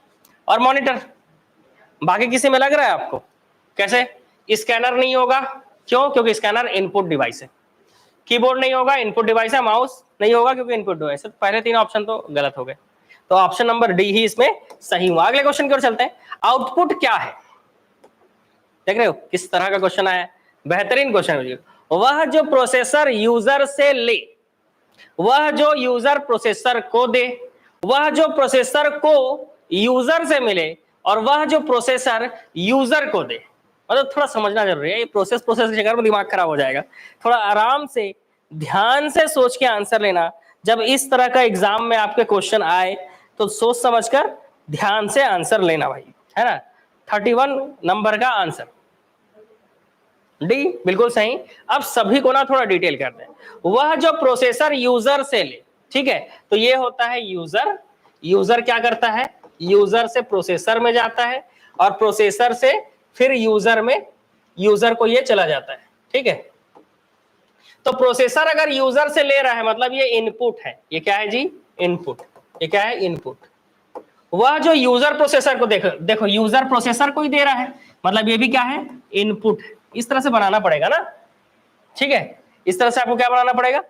S1: और मॉनिटर, बाकी किसी में लग रहा है आपको? कैसे? स्कैनर नहीं होगा, क्यों? क्योंकि स्कैनर इनपुट डिवाइस है। कीबोर्ड नहीं होगा, इनपुट डिवाइस है। माउस नहीं होगा क्योंकि इनपुट डिवाइस है। पहले 3 ऑप्शन तो गलत हो गए, तो ऑप्शन नंबर डी ही इसमें सही हुआ। अगले क्वेश्चन की ओर चलते हैं। आउटपुट क्या है? देख रहे हो किस तरह का क्वेश्चन आया है, बेहतरीन क्वेश्चन। वह जो प्रोसेसर यूजर से ले, वह जो यूजर प्रोसेसर को दे, वह जो प्रोसेसर को यूजर से मिले, और वह जो प्रोसेसर यूजर को दे। मतलब थोड़ा समझना जरूरी है, ये प्रोसेस के चक्कर में दिमाग खराब हो जाएगा। थोड़ा आराम से ध्यान से सोच के आंसर लेना। जब इस तरह का एग्जाम में आपके क्वेश्चन आए तो सोच समझकर ध्यान से आंसर लेना भाई, है ना। 31 नंबर का आंसर। डी बिल्कुल सही। अब सभी को ना थोड़ा डिटेल करते हैं। वह जो प्रोसेसर यूजर से ले, ठीक है, तो ये होता है यूजर। यूजर क्या करता है, यूजर से प्रोसेसर में जाता है और प्रोसेसर से फिर यूजर में, यूजर को ये चला जाता है, ठीक है। तो प्रोसेसर अगर यूजर से ले रहा है मतलब ये इनपुट है, ये क्या है जी, इनपुट। ये क्या है, इनपुट। वह जो यूजर प्रोसेसर को देखो यूजर प्रोसेसर को ही दे रहा है, मतलब ये भी क्या है, इनपुट। इस तरह से बनाना पड़ेगा ना, ठीक है, इस तरह से आपको क्या बनाना पड़ेगा,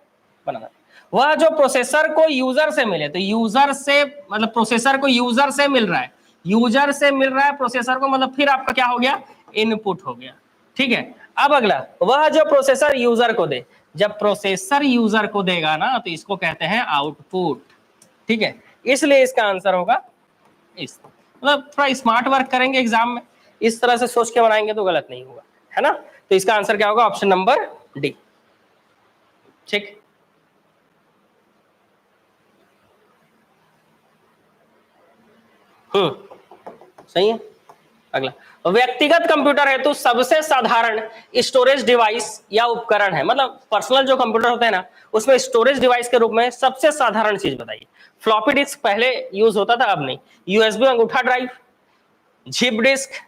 S1: बनाना। वह जो प्रोसेसर को यूजर से मिले, तो यूजर से मतलब प्रोसेसर को यूजर से मिल रहा है, यूजर से मिल रहा है प्रोसेसर को, मतलब फिर आपका क्या हो गया, इनपुट हो गया, ठीक है। अब अगला, वह जो प्रोसेसर यूजर को दे, जब प्रोसेसर यूजर को देगा ना तो इसको कहते हैं आउटपुट, ठीक है। इसलिए इसका आंसर होगा इस, मतलब थोड़ा स्मार्ट वर्क करेंगे एग्जाम में, इस तरह से सोच के बनाएंगे तो गलत नहीं होगा, है ना। तो इसका आंसर क्या होगा, ऑप्शन नंबर डी, ठीक। सही है। अगला, व्यक्तिगत कंप्यूटर है तो सबसे साधारण स्टोरेज डिवाइस या उपकरण है, मतलब पर्सनल जो कंप्यूटर होते हैं ना उसमें स्टोरेज डिवाइस के रूप में सबसे साधारण चीज बताइए। फ्लॉपी डिस्क पहले यूज होता था, अब नहीं। यूएसबी अंगूठा ड्राइव, जिप डिस्क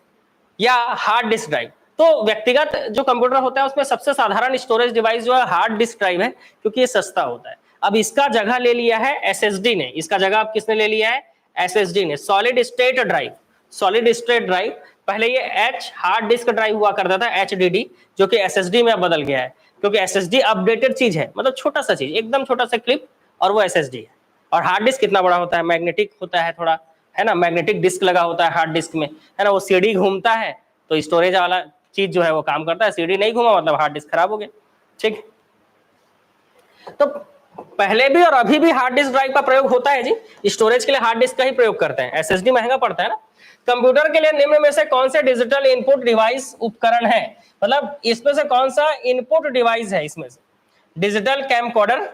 S1: या हार्ड डिस्क ड्राइव। तो व्यक्तिगत जो कंप्यूटर होता है उसमें सबसे साधारण स्टोरेज डिवाइस जो है हार्ड डिस्क ड्राइव है, क्योंकि ये सस्ता होता है। अब इसका जगह ले लिया है एसएसडी ने, इसका जगह अब किसने ले लिया है, एसएसडी ने, solid state drive. Solid state drive, पहले ये एच हार्ड डिस्क ड्राइव हुआ करता था, एचडीडी, जो कि एसएसडी में अब बदल गया है, क्योंकि एसएसडी अपडेटेड चीज है, मतलब छोटा सा चीज, एकदम छोटा सा क्लिप, और वो एसएसडी है। और हार्ड डिस्क कितना बड़ा होता है, मैग्नेटिक होता है थोड़ा, है ना, मैग्नेटिक डिस्क लगा होता है हार्ड डिस्क में, है ना, वो सीडी घूमता है तो स्टोरेज वाला चीज जो है वो काम करता है, सीडी नहीं घूमा मतलब हार्ड डिस्क खराब हो गया, ठीक। तो पहले भी और अभी भी हार्ड डिस्क ड्राइव का प्रयोग होता है जी, स्टोरेज के लिए हार्ड डिस्क का ही प्रयोग करते हैं, एसएसडी महंगा पड़ता है ना। कंप्यूटर के लिए निम्न में से कौन से डिजिटल इनपुट डिवाइस उपकरण है, मतलब इसमें से कौन सा इनपुट डिवाइस है, इसमें से डिजिटल कैमकॉर्डर,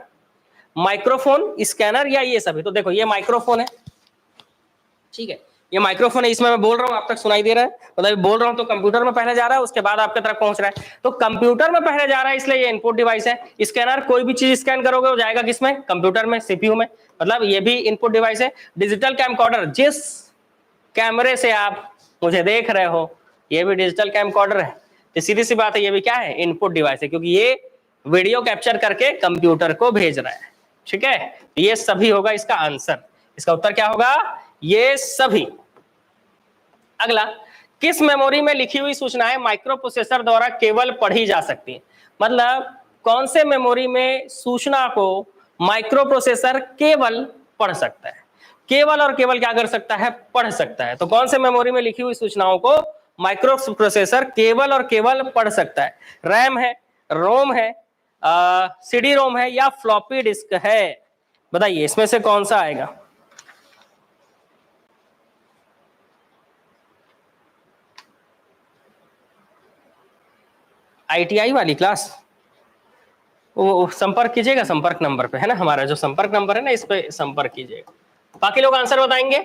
S1: माइक्रोफोन, स्कैनर या ये सभी। तो देखो ये माइक्रोफोन है, ठीक है, ये माइक्रोफोन है, इसमें मैं बोल रहा हूं आप तक सुनाई दे रहा है, मतलब बोल रहा हूं तो कंप्यूटर में पहले जा रहा है उसके बाद आपके तरफ पहुंच रहा है, तो कंप्यूटर में पहले जा रहा है इसलिए ये इनपुट डिवाइस है। स्कैनर, कोई भी चीज स्कैन करोगे वो जाएगा किसमें, कंप्यूटर में, सीपीयू में, मतलब ये भी इनपुट डिवाइस है। डिजिटल कैमकॉर्डर, जिस कैमरे से आप मुझे देख रहे हो ये भी डिजिटल कैमकॉर्डर है, तो सीधी सी बात है ये भी क्या है, इनपुट डिवाइस है, क्योंकि ये वीडियो कैप्चर करके कंप्यूटर को भेज रहा है, ठीक है। ये सभी होगा इसका आंसर, इसका उत्तर क्या होगा, ये सभी। अगला, किस मेमोरी में लिखी हुई सूचनाएं माइक्रो प्रोसेसर द्वारा केवल पढ़ी जा सकती है, मतलब कौन से मेमोरी में सूचना को माइक्रो प्रोसेसर केवल पढ़ सकता है, केवल और केवल क्या कर सकता है, पढ़ सकता है। तो कौन से मेमोरी में लिखी हुई सूचनाओं को माइक्रो प्रोसेसर केवल और केवल पढ़ सकता है, रैम है, रोम है, सीडी रोम है या फ्लॉपी डिस्क है, बताइए इसमें से कौन सा आएगा। आईटीआई वाली क्लास, वो संपर्क कीजिएगा संपर्क नंबर पे, है ना, हमारा जो संपर्क नंबर है ना इस पे संपर्क कीजिएगा। बाकी लोग आंसर बताएंगे,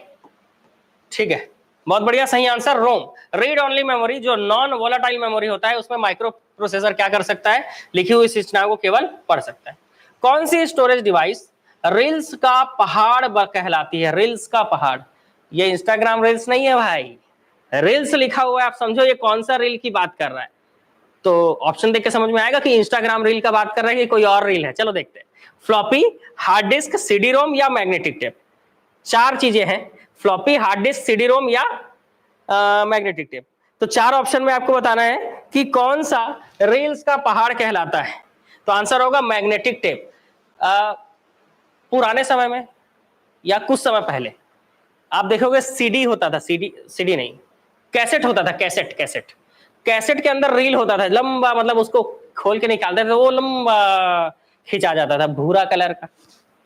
S1: ठीक है, बहुत बढ़िया, सही आंसर रोम। रीड ओनली मेमोरी, जो नॉन वोलाटाइल मेमोरी होता है उसमें माइक्रो प्रोसेसर क्या कर सकता है, लिखी हुई सूचनाओं को केवल पढ़ सकता है। कौन सी स्टोरेज डिवाइस रील्स का पहाड़ कहलाती है, रील्स का पहाड़, ये इंस्टाग्राम रील्स नहीं है भाई, रील्स लिखा हुआ है, आप समझो ये कौन सा रील की बात कर रहा है। तो ऑप्शन देख के समझ में आएगा कि इंस्टाग्राम रील का बात कर रहा है कि कोई और रील है, चलो देखते हैं। Floppy, hard disk, CD ROM या मैग्नेटिक टेप, चार चीजें हैं, floppy, hard disk, CD ROM या मैग्नेटिक टेप। तो चार ऑप्शन में आपको बताना है कि कौन सा रील्स का पहाड़ कहलाता है, तो आंसर होगा मैग्नेटिक टेप। पुराने समय में या कुछ समय पहले आप देखोगे सीडी होता था, सीडी नहीं, कैसेट होता था, कैसेट के अंदर रील होता था लंबा, मतलब उसको खोल के निकालते थे वो लंबा खिंचा जाता था, भूरा कलर का,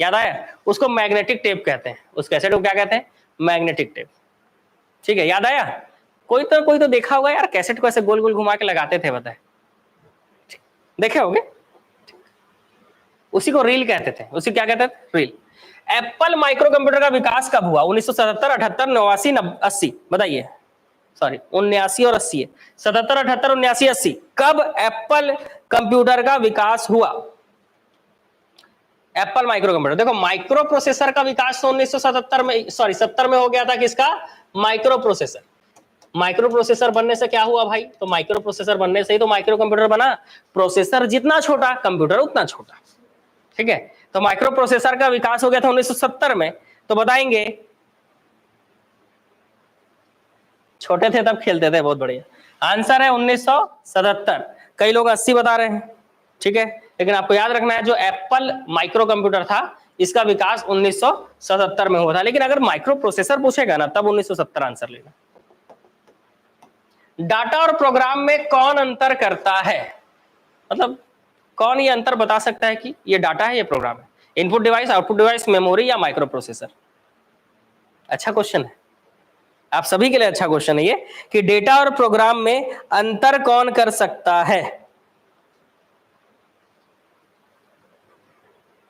S1: याद आया, उसको मैग्नेटिक टेप कहते हैं, उस कैसेट को क्या कहते हैं, मैग्नेटिक टेप, ठीक है, याद आया। कोई तो देखा होगा यार, कैसेट को ऐसे गोल गोल घुमा के लगाते थे, बताए देखे होगे, उसी को रील कहते थे, उसी क्या कहते थे, रील। एप्पल माइक्रो कंप्यूटर का विकास कब हुआ, 1977, 78, 89, 80, बताइए सॉरी 79 और 80 है, 77, 78, 79, 80। कब एप्पल कंप्यूटर का विकास हुआ? एप्पल माइक्रो कंप्यूटर, देखो माइक्रो प्रोसेसर का विकास तो 1977 में, सॉरी 70 में हो गया था। किसका? Micro processor. माइक्रो प्रोसेसर बनने से क्या हुआ भाई? तो माइक्रो प्रोसेसर बनने से ही तो माइक्रो कंप्यूटर बना। प्रोसेसर जितना छोटा, कंप्यूटर उतना छोटा। ठीक है, तो माइक्रो प्रोसेसर का विकास हो गया था 1970 में। तो बताएंगे, छोटे थे तब खेलते थे, बहुत बढ़िया। आंसर है 1977। कई लोग 80 बता रहे हैं, ठीक है, लेकिन आपको याद रखना है जो एप्पल माइक्रो कंप्यूटर था इसका विकास 1977 में हुआ था। लेकिन अगर माइक्रो प्रोसेसर पूछेगा ना तब 1970 आंसर लेना। डाटा और प्रोग्राम में कौन अंतर करता है? मतलब कौन ये अंतर बता सकता है कि ये डाटा है, ये प्रोग्राम है? Input device, output device, memory या माइक्रो प्रोसेसर? अच्छा क्वेश्चन है, आप सभी के लिए अच्छा क्वेश्चन है ये कि डेटा और प्रोग्राम में अंतर कौन कर सकता है।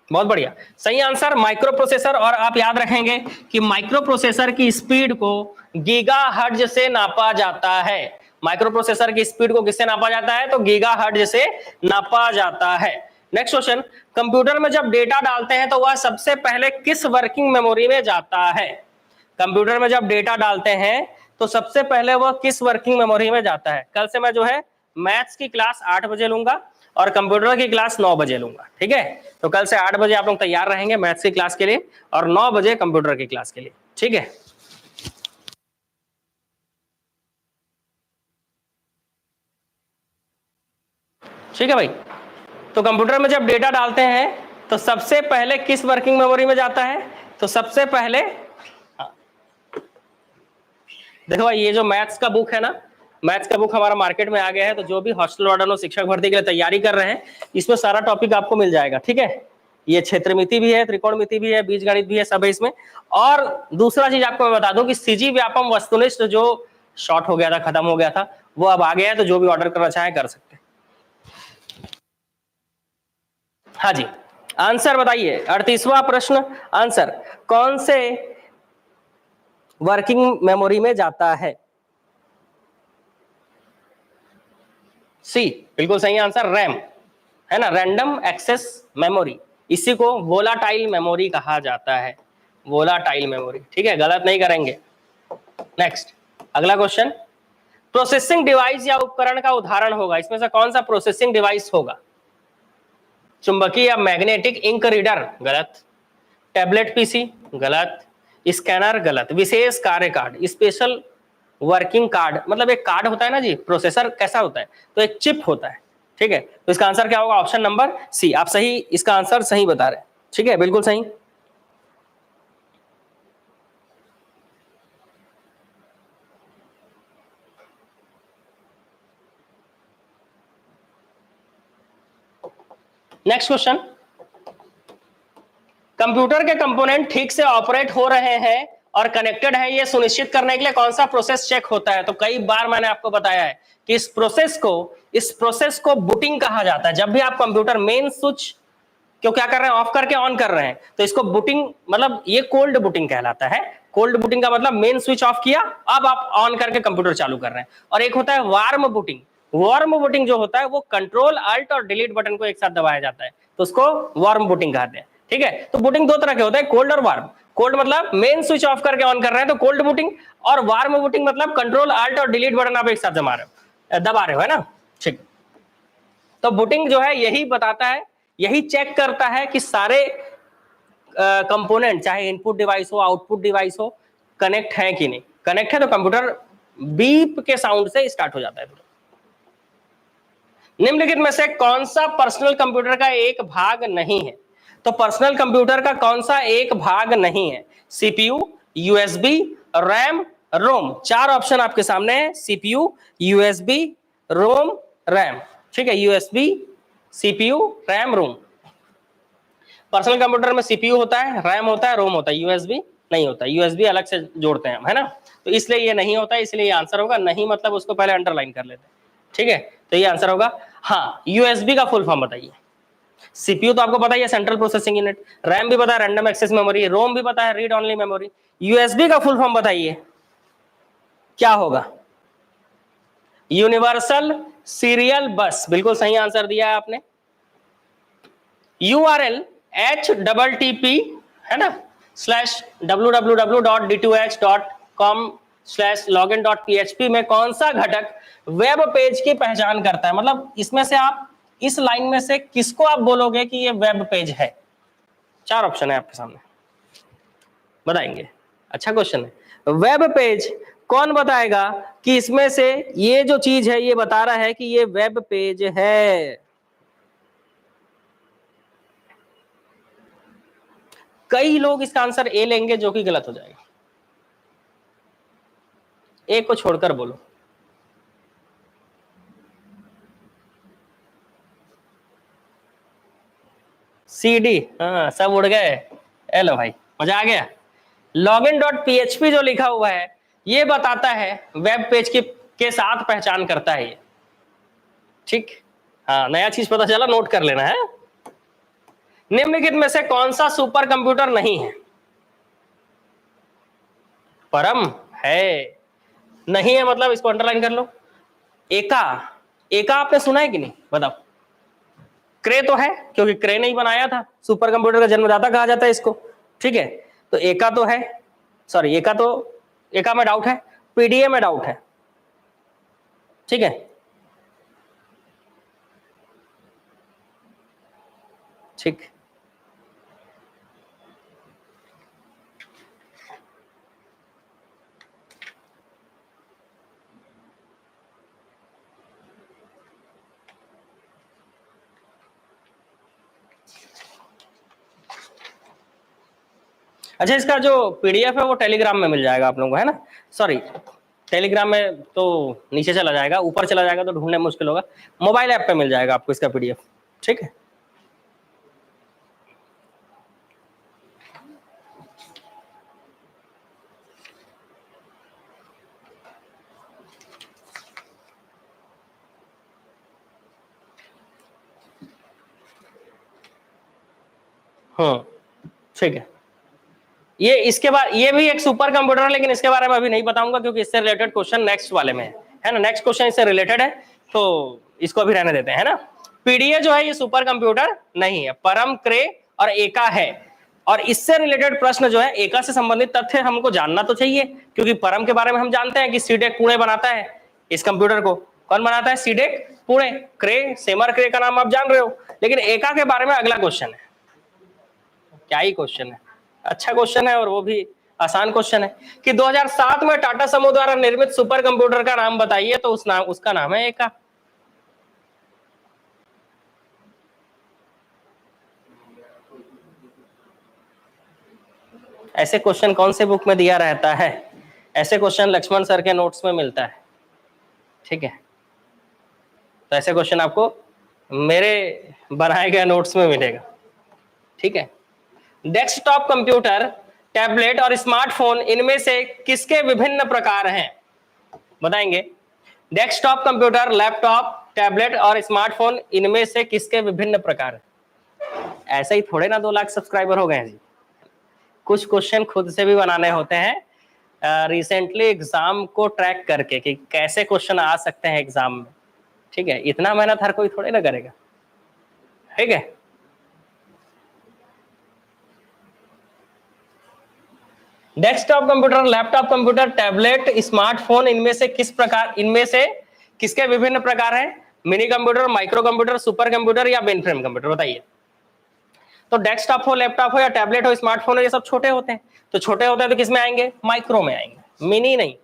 S1: बहुत बढ़िया, सही आंसर माइक्रो प्रोसेसर। और आप याद रखेंगे कि माइक्रो प्रोसेसर की स्पीड को गीगाहर्ट्ज से नापा जाता है। माइक्रो प्रोसेसर की स्पीड को किससे नापा जाता है? तो गीगाहर्ट्ज से नापा जाता है। नेक्स्ट क्वेश्चन, कंप्यूटर में जब डेटा डालते हैं तो वह सबसे पहले किस वर्किंग मेमोरी में जाता है? कंप्यूटर में जब डेटा डालते हैं तो सबसे पहले वह किस वर्किंग मेमोरी में जाता है? कल से मैं जो है मैथ्स की क्लास 8 बजे लूंगा और कंप्यूटर की क्लास 9 बजे लूंगा, ठीक है? तो कल से 8 बजे आप लोग तैयार रहेंगे मैथ्स की क्लास के लिए और 9 बजे कंप्यूटर की क्लास के लिए, ठीक है? ठीक है भाई, तो कंप्यूटर में जब डेटा डालते हैं तो सबसे पहले किस वर्किंग मेमोरी में जाता है? तो सबसे पहले देखो भाई, ये जो मैथ्स का बुक है ना, मैथ्स का बुक हमारा मार्केट में आ गया है। तो जो भी हॉस्टल वार्डन और शिक्षक भर्ती के लिए तैयारी कर रहे हैं इसमें सारा टॉपिक आपको मिल जाएगा, ठीक है? ये क्षेत्रमिति भी है, त्रिकोणमिति भी है, बीजगणित भी है, सब है इसमें। और दूसरा चीज आपको मैं बता दूं कि सीजी व्यापम वस्तुनिष्ठ जो शॉर्ट हो गया था, खत्म हो गया था, वो अब आ गया है। तो जो भी ऑर्डर करना चाहे कर सकते हैं। हाँ जी, आंसर बताइए। 38वां प्रश्न, आंसर कौन से वर्किंग मेमोरी में जाता है? सी, बिल्कुल सही आंसर, रैम है ना, रैंडम एक्सेस मेमोरी। इसी को वोलाटाइल मेमोरी कहा जाता है, वोलाटाइल मेमोरी, ठीक है? गलत नहीं करेंगे। नेक्स्ट, अगला क्वेश्चन, प्रोसेसिंग डिवाइस या उपकरण का उदाहरण होगा, इसमें से कौन सा प्रोसेसिंग डिवाइस होगा? चुंबकीय या मैग्नेटिक इंक रीडर, गलत। टैबलेट पीसी, गलत। स्कैनर, गलत। विशेष कार्य कार्ड, स्पेशल वर्किंग कार्ड, मतलब एक कार्ड होता है ना जी। प्रोसेसर कैसा होता है? तो एक चिप होता है, ठीक है? तो इसका आंसर क्या होगा? Option number C. आप सही, इसका आंसर सही बता रहे हैं, ठीक है, बिल्कुल सही। नेक्स्ट क्वेश्चन, कंप्यूटर के कंपोनेंट ठीक से ऑपरेट हो रहे हैं और कनेक्टेड है ये सुनिश्चित करने के लिए कौन सा प्रोसेस चेक होता है? तो कई बार मैंने आपको बताया है कि इस प्रोसेस को बूटिंग कहा जाता है। जब भी आप कंप्यूटर मेन स्विच क्यों क्या कर रहे हैं, ऑफ करके ऑन कर रहे हैं, तो इसको बूटिंग, मतलब ये कोल्ड बूटिंग कहलाता है। कोल्ड बूटिंग का मतलब मेन स्विच ऑफ किया, अब आप ऑन करके कंप्यूटर चालू कर रहे हैं। और एक होता है वार्म बूटिंग। वार्म बूटिंग जो होता है वो कंट्रोल अल्ट और डिलीट बटन को एक साथ दबाया जाता है, तो उसको वार्म बूटिंग कहते हैं, ठीक है? तो बूटिंग दो तरह के होते हैं, कोल्ड और वार्म। कोल्ड मतलब मेन स्विच ऑफ करके ऑन कर रहे हैं तो कोल्ड बूटिंग, और वार्म बूटिंग मतलब कंट्रोल अल्ट और डिलीट बटन आप एक साथ दबा रहे हो, है ना? ठीक। तो बूटिंग जो है यही बताता है, यही चेक करता है कि सारे कंपोनेंट, चाहे इनपुट डिवाइस हो, आउटपुट डिवाइस हो, कनेक्ट है कि नहीं। कनेक्ट है तो कंप्यूटर बीप के साउंड से स्टार्ट हो जाता है। निम्नलिखित में से कौन सा पर्सनल कंप्यूटर का एक भाग नहीं है? तो पर्सनल कंप्यूटर का कौन सा एक भाग नहीं है? सीपीयू, यूएसबी, रैम, रोम। चार ऑप्शन आपके सामने है, सीपीयू, यूएसबी, रोम, रैम, ठीक है? यूएसबी, सीपीयू, रैम, रोम। पर्सनल कंप्यूटर में सीपीयू होता है, रैम होता है, रोम होता है, यूएसबी नहीं होता। यूएसबी अलग से जोड़ते हैं हम, है ना? तो इसलिए ये नहीं होता है, इसलिए ये आंसर होगा नहीं, मतलब उसको पहले अंडरलाइन कर लेते हैं, ठीक है? तो ये आंसर होगा। हाँ, यूएसबी का फुल फॉर्म बताइए। सीपीयू तो आपको पता ही है, सेंट्रल प्रोसेसिंग यूनिट। रैम भी पता है, रैंडम एक्सेस मेमोरी। रोम भी पता है, रीड ओनली मेमोरी। यूएसबी का फुल फॉर्म बताइए क्या होगा? यूनिवर्सल सीरियल बस, बिल्कुल सही आंसर दिया है आपने। URL http है ना www.d2h.com/login.php में कौन सा घटक वेब पेज की पहचान करता है? मतलब इसमें से आप इस लाइन में से किसको आप बोलोगे कि ये वेब पेज है? चार ऑप्शन है आपके सामने, बताएंगे। अच्छा क्वेश्चन है। वेब पेज कौन बताएगा कि इसमें से ये जो चीज है ये बता रहा है कि ये वेब पेज है? कई लोग इसका आंसर ए लेंगे जो कि गलत हो जाएगा। ए को छोड़कर बोलो। CD, हाँ सब उड़ गए। हेलो भाई, मजा आ गया। login.php जो लिखा हुआ है ये बताता है वेब पेज के साथ पहचान करता है ये। ठीक, हाँ नया चीज पता चला, नोट कर लेना है। निम्नलिखित में से कौन सा सुपर कंप्यूटर नहीं है? परम है, नहीं है मतलब इसको अंडरलाइन कर लो। एका, एका आपने सुना है कि नहीं बताओ? क्रे तो है, क्योंकि क्रे ने ही बनाया था, सुपर कंप्यूटर का जन्मदाता कहा जाता है इसको। ठीक है, तो एका तो है, सॉरी एका तो, एका में डाउट है, पीडीए में डाउट है। ठीक है, ठीक। अच्छा, इसका जो पीडीएफ है वो टेलीग्राम में मिल जाएगा आप लोगों को, है ना? सॉरी, टेलीग्राम में तो नीचे चला जाएगा, ऊपर चला जाएगा तो ढूंढने मुश्किल होगा। मोबाइल ऐप पे मिल जाएगा आपको इसका पीडीएफ। ठीक है, हाँ ठीक है। ये इसके बाद ये भी एक सुपर कंप्यूटर है, लेकिन इसके बारे में अभी नहीं बताऊंगा क्योंकि इससे रिलेटेड क्वेश्चन नेक्स्ट वाले में है ना? नेक्स्ट क्वेश्चन इससे रिलेटेड है, तो इसको अभी रहने देते हैं, है ना? पीडीए जो है ये सुपर कंप्यूटर नहीं है, परम, क्रे और एका है। और इससे रिलेटेड प्रश्न जो है, एका से संबंधित तथ्य हमको जानना तो चाहिए, क्योंकि परम के बारे में हम जानते हैं कि सीडेक पुणे बनाता है इस कंप्यूटर को। कौन बनाता है? सीडेक पुणे। क्रे, सेमर क्रे का नाम आप जान रहे हो, लेकिन एका के बारे में अगला क्वेश्चन है। क्या ही क्वेश्चन है, अच्छा क्वेश्चन है, और वो भी आसान क्वेश्चन है कि 2007 में टाटा समूह द्वारा निर्मित सुपर कंप्यूटर का नाम बताइए, तो उसका नाम है एका। ऐसे क्वेश्चन कौन से बुक में दिया रहता है? ऐसे क्वेश्चन लक्ष्मण सर के नोट्स में मिलता है। ठीक है, तो ऐसे क्वेश्चन आपको मेरे बनाए गए नोट्स में मिलेगा। ठीक है, डेस्कटॉप कंप्यूटर, टैबलेट और स्मार्टफोन इनमें से किसके विभिन्न प्रकार हैं? बताएंगे। डेस्कटॉप कंप्यूटर, लैपटॉप, टैबलेट और स्मार्टफोन इनमें से किसके विभिन्न प्रकार हैं? ऐसे ही थोड़े ना 2 लाख सब्सक्राइबर हो गए हैं जी, कुछ क्वेश्चन खुद से भी बनाने होते हैं रिसेंटली एग्जाम को ट्रैक करके कि कैसे क्वेश्चन आ सकते हैं एग्जाम में। ठीक है, इतना मेहनत हर कोई थोड़े ना करेगा। ठीक है, desktop computer, laptop computer, tablet, smartphone इनमें से किसके विभिन्न प्रकार हैं? Mini computer, micro computer, super computer या मेन फ्रेम कंप्यूटर? बताइए। तो डेस्कटॉप हो, लैपटॉप हो या टैबलेट हो, स्मार्टफोन हो, ये सब छोटे होते हैं। तो छोटे होते हैं तो किस में आएंगे? माइक्रो में आएंगे, मिनी नहीं।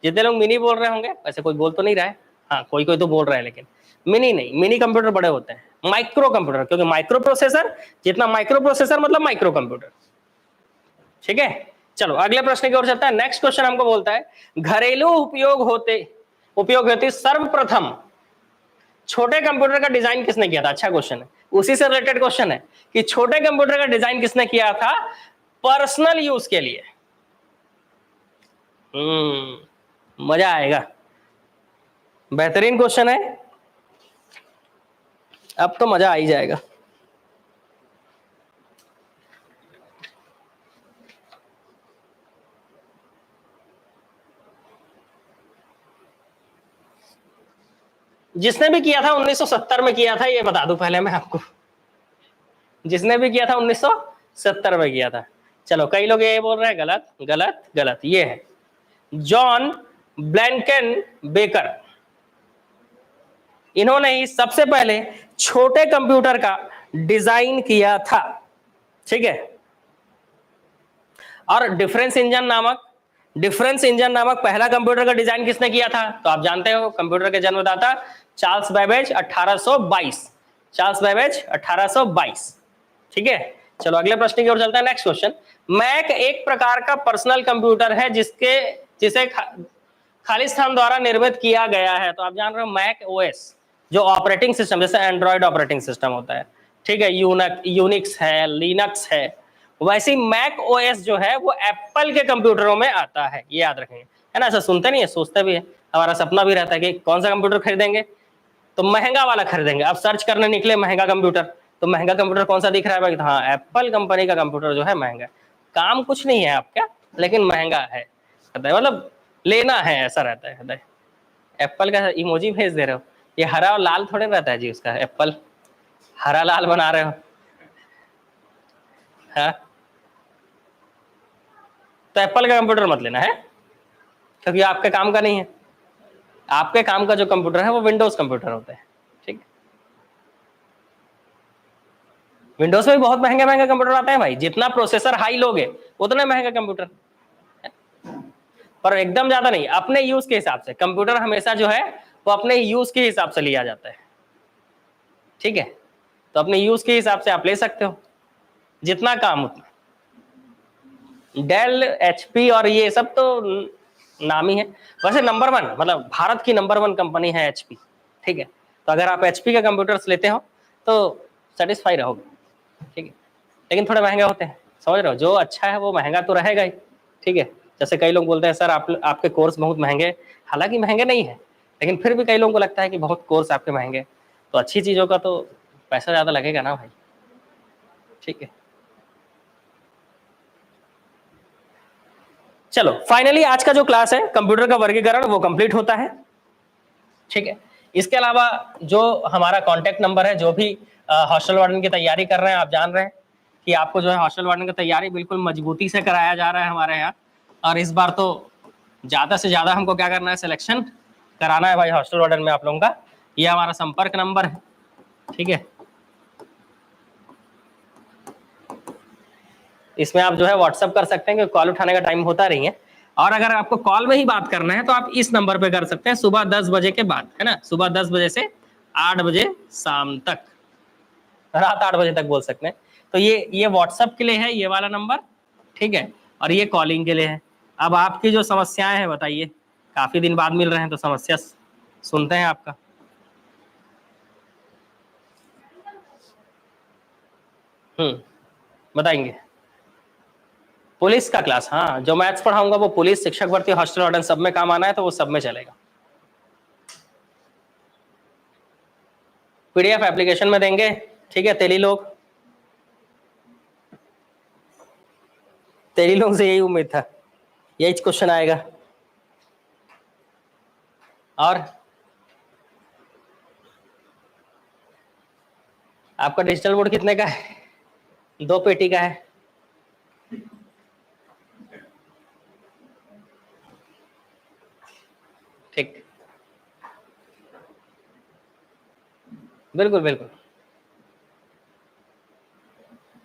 S1: जितने लोग मिनी बोल रहे होंगे, वैसे कोई बोल तो नहीं रहा है, हाँ कोई कोई तो बोल रहा है, लेकिन मिनी नहीं, मिनी कंप्यूटर बड़े होते हैं। माइक्रो कंप्यूटर, क्योंकि माइक्रो प्रोसेसर, जितना माइक्रो प्रोसेसर मतलब माइक्रो कंप्यूटर। ठीक है, चलो अगले प्रश्न की ओर चलता है। नेक्स्ट क्वेश्चन हमको बोलता है घरेलू उपयोग हेतु सर्वप्रथम छोटे कंप्यूटर का डिजाइन किसने किया था? अच्छा क्वेश्चन है, उसी से रिलेटेड क्वेश्चन है कि छोटे कंप्यूटर का डिजाइन किसने किया था पर्सनल यूज के लिए? मजा आएगा, बेहतरीन क्वेश्चन है, अब तो मजा आ ही जाएगा। जिसने भी किया था 1970 में किया था, ये बता दूं पहले मैं आपको, जिसने भी किया था 1970 में किया था। चलो कई लोग ये बोल रहे हैं गलत गलत गलत, ये है जॉन ब्लैंकन बेकर। इन्होंने ही सबसे पहले छोटे कंप्यूटर का डिजाइन किया था, ठीक है। और डिफरेंस इंजन नामक पहला कंप्यूटर का डिजाइन किसने किया था? तो आप जानते हो कंप्यूटर के जन्मदाता चार्ल्स बैबेज 1822, चार्ल्स बैबेज 1822, ठीक है। चलो अगले प्रश्न की ओर चलते हैं। नेक्स्ट क्वेश्चन, मैक एक प्रकार का पर्सनल कंप्यूटर है जिसे खालिस्तान द्वारा निर्मित किया गया है। तो आप जान रहे हो मैक ओएस जो ऑपरेटिंग सिस्टम, जैसे एंड्रॉइड ऑपरेटिंग सिस्टम होता है, ठीक है, यूनिक्स है, लिनक्स है, वैसे ही मैक ओएस जो है वो एप्पल के कंप्यूटरों में आता है, ये याद रखेंगे, है ना। ऐसा सुनते नहीं है, सोचते भी है। हमारा सपना भी रहता है कि कौन सा कंप्यूटर खरीदेंगे, तो महंगा वाला खरीदेंगे। अब सर्च करने निकले महंगा कंप्यूटर, तो महंगा कंप्यूटर कौन सा दिख रहा है भाई? हाँ, एप्पल कंपनी का कंप्यूटर जो है महंगा, काम कुछ नहीं है आपका, लेकिन महंगा है, मतलब लेना है, ऐसा रहता है। एप्पल का इमोजी भेज दे रहे हो, ये हरा और लाल थोड़े रहता है जी उसका, एप्पल हरा लाल बना रहे हो, हाँ। तो एप्पल का कंप्यूटर मत लेना है, क्योंकि आपके काम का नहीं है। आपके काम का जो कंप्यूटर है वो विंडोज कंप्यूटर होते हैं, ठीक। विंडोज में भी बहुत महंगे महंगे कंप्यूटर आते हैं भाई, जितना प्रोसेसर हाई लोगे उतना महंगा कंप्यूटर, पर एकदम ज्यादा नहीं, अपने यूज के हिसाब से। कंप्यूटर हमेशा जो है वो अपने यूज के हिसाब से लिया जाता है, ठीक है। तो अपने यूज के हिसाब से आप ले सकते हो, जितना काम उतना। डेल, एचपी और ये सब तो नाम ही है। वैसे नंबर 1, मतलब भारत की नंबर 1 कंपनी है एचपी, ठीक है। तो अगर आप एचपी के कंप्यूटर्स लेते हो तो सेटिस्फाई रहोगे, ठीक है। लेकिन थोड़े महंगे होते हैं, समझ रहे हो, जो अच्छा है वो महंगा तो रहेगा ही, ठीक है। जैसे कई लोग बोलते हैं सर आपके कोर्स बहुत महंगे, हालांकि महंगे नहीं है, लेकिन फिर भी कई लोगों को लगता है कि बहुत कोर्स आपके महंगे, तो अच्छी चीजों का तो पैसा ज्यादा लगेगा ना भाई, ठीक है। चलो फाइनली आज का जो क्लास है कंप्यूटर का वर्गीकरण वो कंप्लीट होता है, ठीक है। इसके अलावा जो हमारा कांटेक्ट नंबर है, जो भी हॉस्टल वार्डन की तैयारी कर रहे हैं, आप जान रहे हैं कि आपको जो है हॉस्टल वार्डन की तैयारी बिल्कुल मजबूती से कराया जा रहा है हमारे यहाँ। और इस बार तो ज्यादा से ज्यादा हमको क्या करना है, सिलेक्शन कराना है भाई हॉस्टल वार्डन में आप लोगों का। ये हमारा संपर्क नंबर है, ठीक है। इसमें आप जो है व्हाट्सअप कर सकते हैं, क्योंकि कॉल उठाने का टाइम होता नहीं है। और अगर आपको कॉल में ही बात करना है तो आप इस नंबर पे कर सकते हैं सुबह 10 बजे के बाद, है ना, सुबह 10 बजे से 8 बजे शाम तक, रात 8 बजे तक बोल सकते हैं। तो ये व्हाट्सअप के लिए है ये वाला नंबर, ठीक है। और ये कॉलिंग के लिए है। अब आपकी जो समस्याएं हैं बताइए, काफी दिन बाद मिल रहे हैं तो समस्या सुनते हैं आपका। बताएंगे। पुलिस का क्लास, हाँ, जो मैथ्स पढ़ाऊंगा वो पुलिस, शिक्षक भर्ती, हॉस्टल वार्डन सब में काम आना है, तो वो सब में चलेगा। पीडीएफ एप्लीकेशन में देंगे, ठीक है। तेली लोग से यही उम्मीद था, यही क्वेश्चन आएगा। और आपका डिजिटल बोर्ड कितने का है? 2 पेटी का है, ठीक, बिल्कुल बिल्कुल।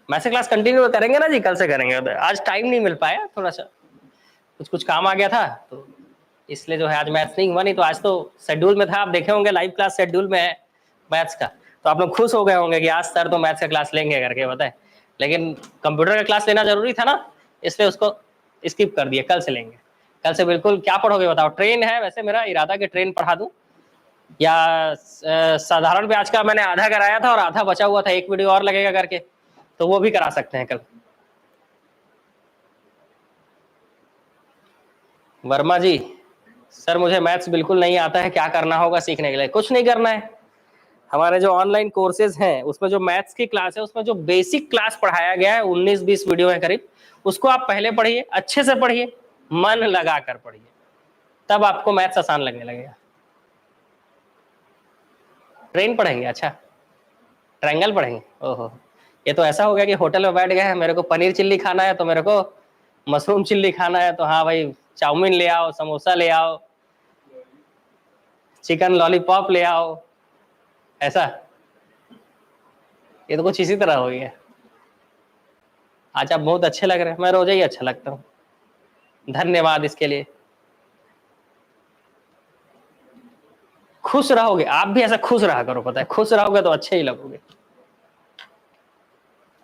S1: मैथ्स क्लास कंटिन्यू करेंगे ना जी, कल से करेंगे। आज टाइम नहीं मिल पाया, थोड़ा सा कुछ काम आ गया था, तो इसलिए जो है आज मैथ्स नहीं हुआ। नहीं तो आज तो शेड्यूल में था, आप देखे होंगे लाइव क्लास शेड्यूल में है मैथ्स का, तो आप लोग खुश हो गए होंगे कि आज सर तो मैथ्स का क्लास लेंगे करके, बताए। लेकिन कंप्यूटर का क्लास लेना जरूरी था ना, इसलिए उसको स्किप कर दिए, कल से लेंगे। कल से बिल्कुल क्या पढ़ोगे बताओ? ट्रेन है, वैसे मेरा इरादा कि ट्रेन पढ़ा दूं, या साधारण ब्याज का मैंने आधा कराया था और आधा बचा हुआ था, एक वीडियो और लगेगा करके, तो वो भी करा सकते हैं कल। वर्मा जी, सर मुझे मैथ्स बिल्कुल नहीं आता है, क्या करना होगा सीखने के लिए? कुछ नहीं करना है। हमारे जो ऑनलाइन कोर्सेज हैं उसमें जो मैथ्स की क्लास है, उसमें जो बेसिक क्लास पढ़ाया गया है 19-20 वीडियो है करीब, उसको आप पहले पढ़िए, अच्छे से पढ़िए, मन लगा कर पढ़िए, तब आपको मैथ्स आसान लगने लगेगा। ट्रेन पढ़ेंगे, अच्छा ट्रायंगल पढ़ेंगे। ओहो, ये तो ऐसा हो गया कि होटल में बैठ गए हैं, मेरे को पनीर चिल्ली खाना है तो मेरे को मशरूम चिल्ली खाना है, तो हाँ भाई चाउमीन ले आओ, समोसा ले आओ, चिकन लॉलीपॉप ले आओ, ऐसा। ये तो कुछ इसी तरह हो गया। आज आप बहुत अच्छे लग रहे हैं, मैं रोज ही अच्छा लगता हूँ, धन्यवाद इसके लिए। खुश रहोगे आप भी, ऐसा खुश रहा करो, पता है खुश रहोगे तो अच्छे ही लगोगे।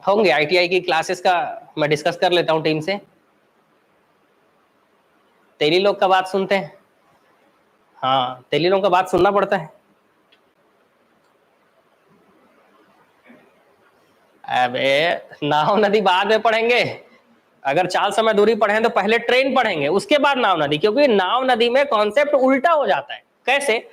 S1: होंगे आईटीआई की क्लासेस का मैं डिस्कस कर लेता हूँ टीम से, तेली लोग का बात सुनते हैं। हाँ, तेली लोग का बात सुनना पड़ता है। अबे नाव नदी बाद में पढ़ेंगे, अगर 4 समय दूरी पढ़ें तो पहले ट्रेन पढ़ेंगे उसके बाद नाव नदी, क्योंकि नाव नदी में कॉन्सेप्ट उल्टा हो जाता है। कैसे?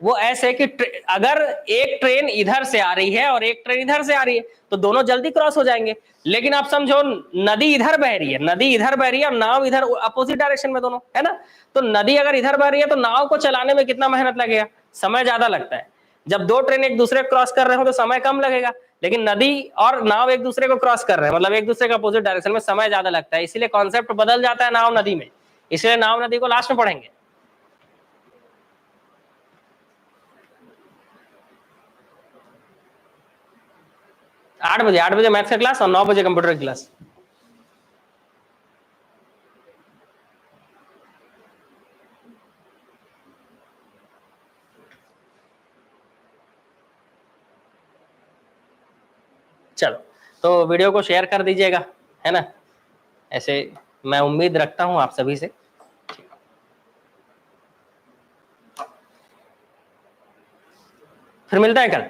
S1: वो ऐसे कि अगर एक ट्रेन इधर से आ रही है और एक ट्रेन इधर से आ रही है तो दोनों जल्दी क्रॉस हो जाएंगे, लेकिन आप समझो नदी इधर बह रही है, नदी इधर बह रही है और नाव इधर, अपोजिट डायरेक्शन में दोनों, है ना। तो नदी अगर इधर बह रही है तो नाव को चलाने में कितना मेहनत लगेगा, समय ज्यादा लगता है। जब 2 ट्रेन एक दूसरे को क्रॉस कर रहे हो तो समय कम लगेगा, लेकिन नदी और नाव एक दूसरे को क्रॉस कर रहे हैं, मतलब एक दूसरे के अपोजिट डायरेक्शन में, समय ज्यादा लगता है, इसीलिए कॉन्सेप्ट बदल जाता है नाव नदी में, इसलिए नाव नदी को लास्ट में पढ़ेंगे। 8 बजे मैथ्स का क्लास और 9 बजे कंप्यूटर की क्लास। चलो, तो वीडियो को शेयर कर दीजिएगा, है ना, ऐसे मैं उम्मीद रखता हूं आप सभी से। फिर मिलता है कल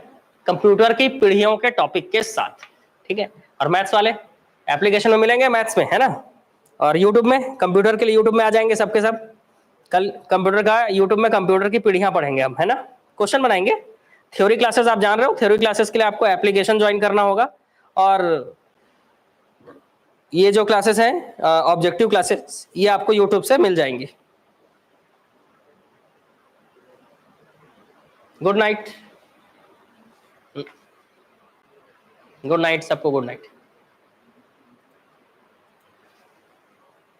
S1: कंप्यूटर की पीढ़ियों के टॉपिक के साथ, ठीक है। और मैथ्स वाले एप्लीकेशन में मिलेंगे मैथ्स में, है ना, और यूट्यूब में कंप्यूटर के लिए यूट्यूब में आ जाएंगे सबके सब। कल कंप्यूटर का यूट्यूब में कंप्यूटर की पीढ़ियां पढ़ेंगे हम, है ना, क्वेश्चन बनाएंगे। थ्योरी क्लासेस आप जान रहे हो, थ्योरी क्लासेस के लिए आपको एप्लीकेशन ज्वाइन करना होगा, और ये जो क्लासेस हैं ऑब्जेक्टिव क्लासेस, ये आपको यूट्यूब से मिल जाएंगी। गुड नाइट, गुड नाइट सबको, गुड नाइट।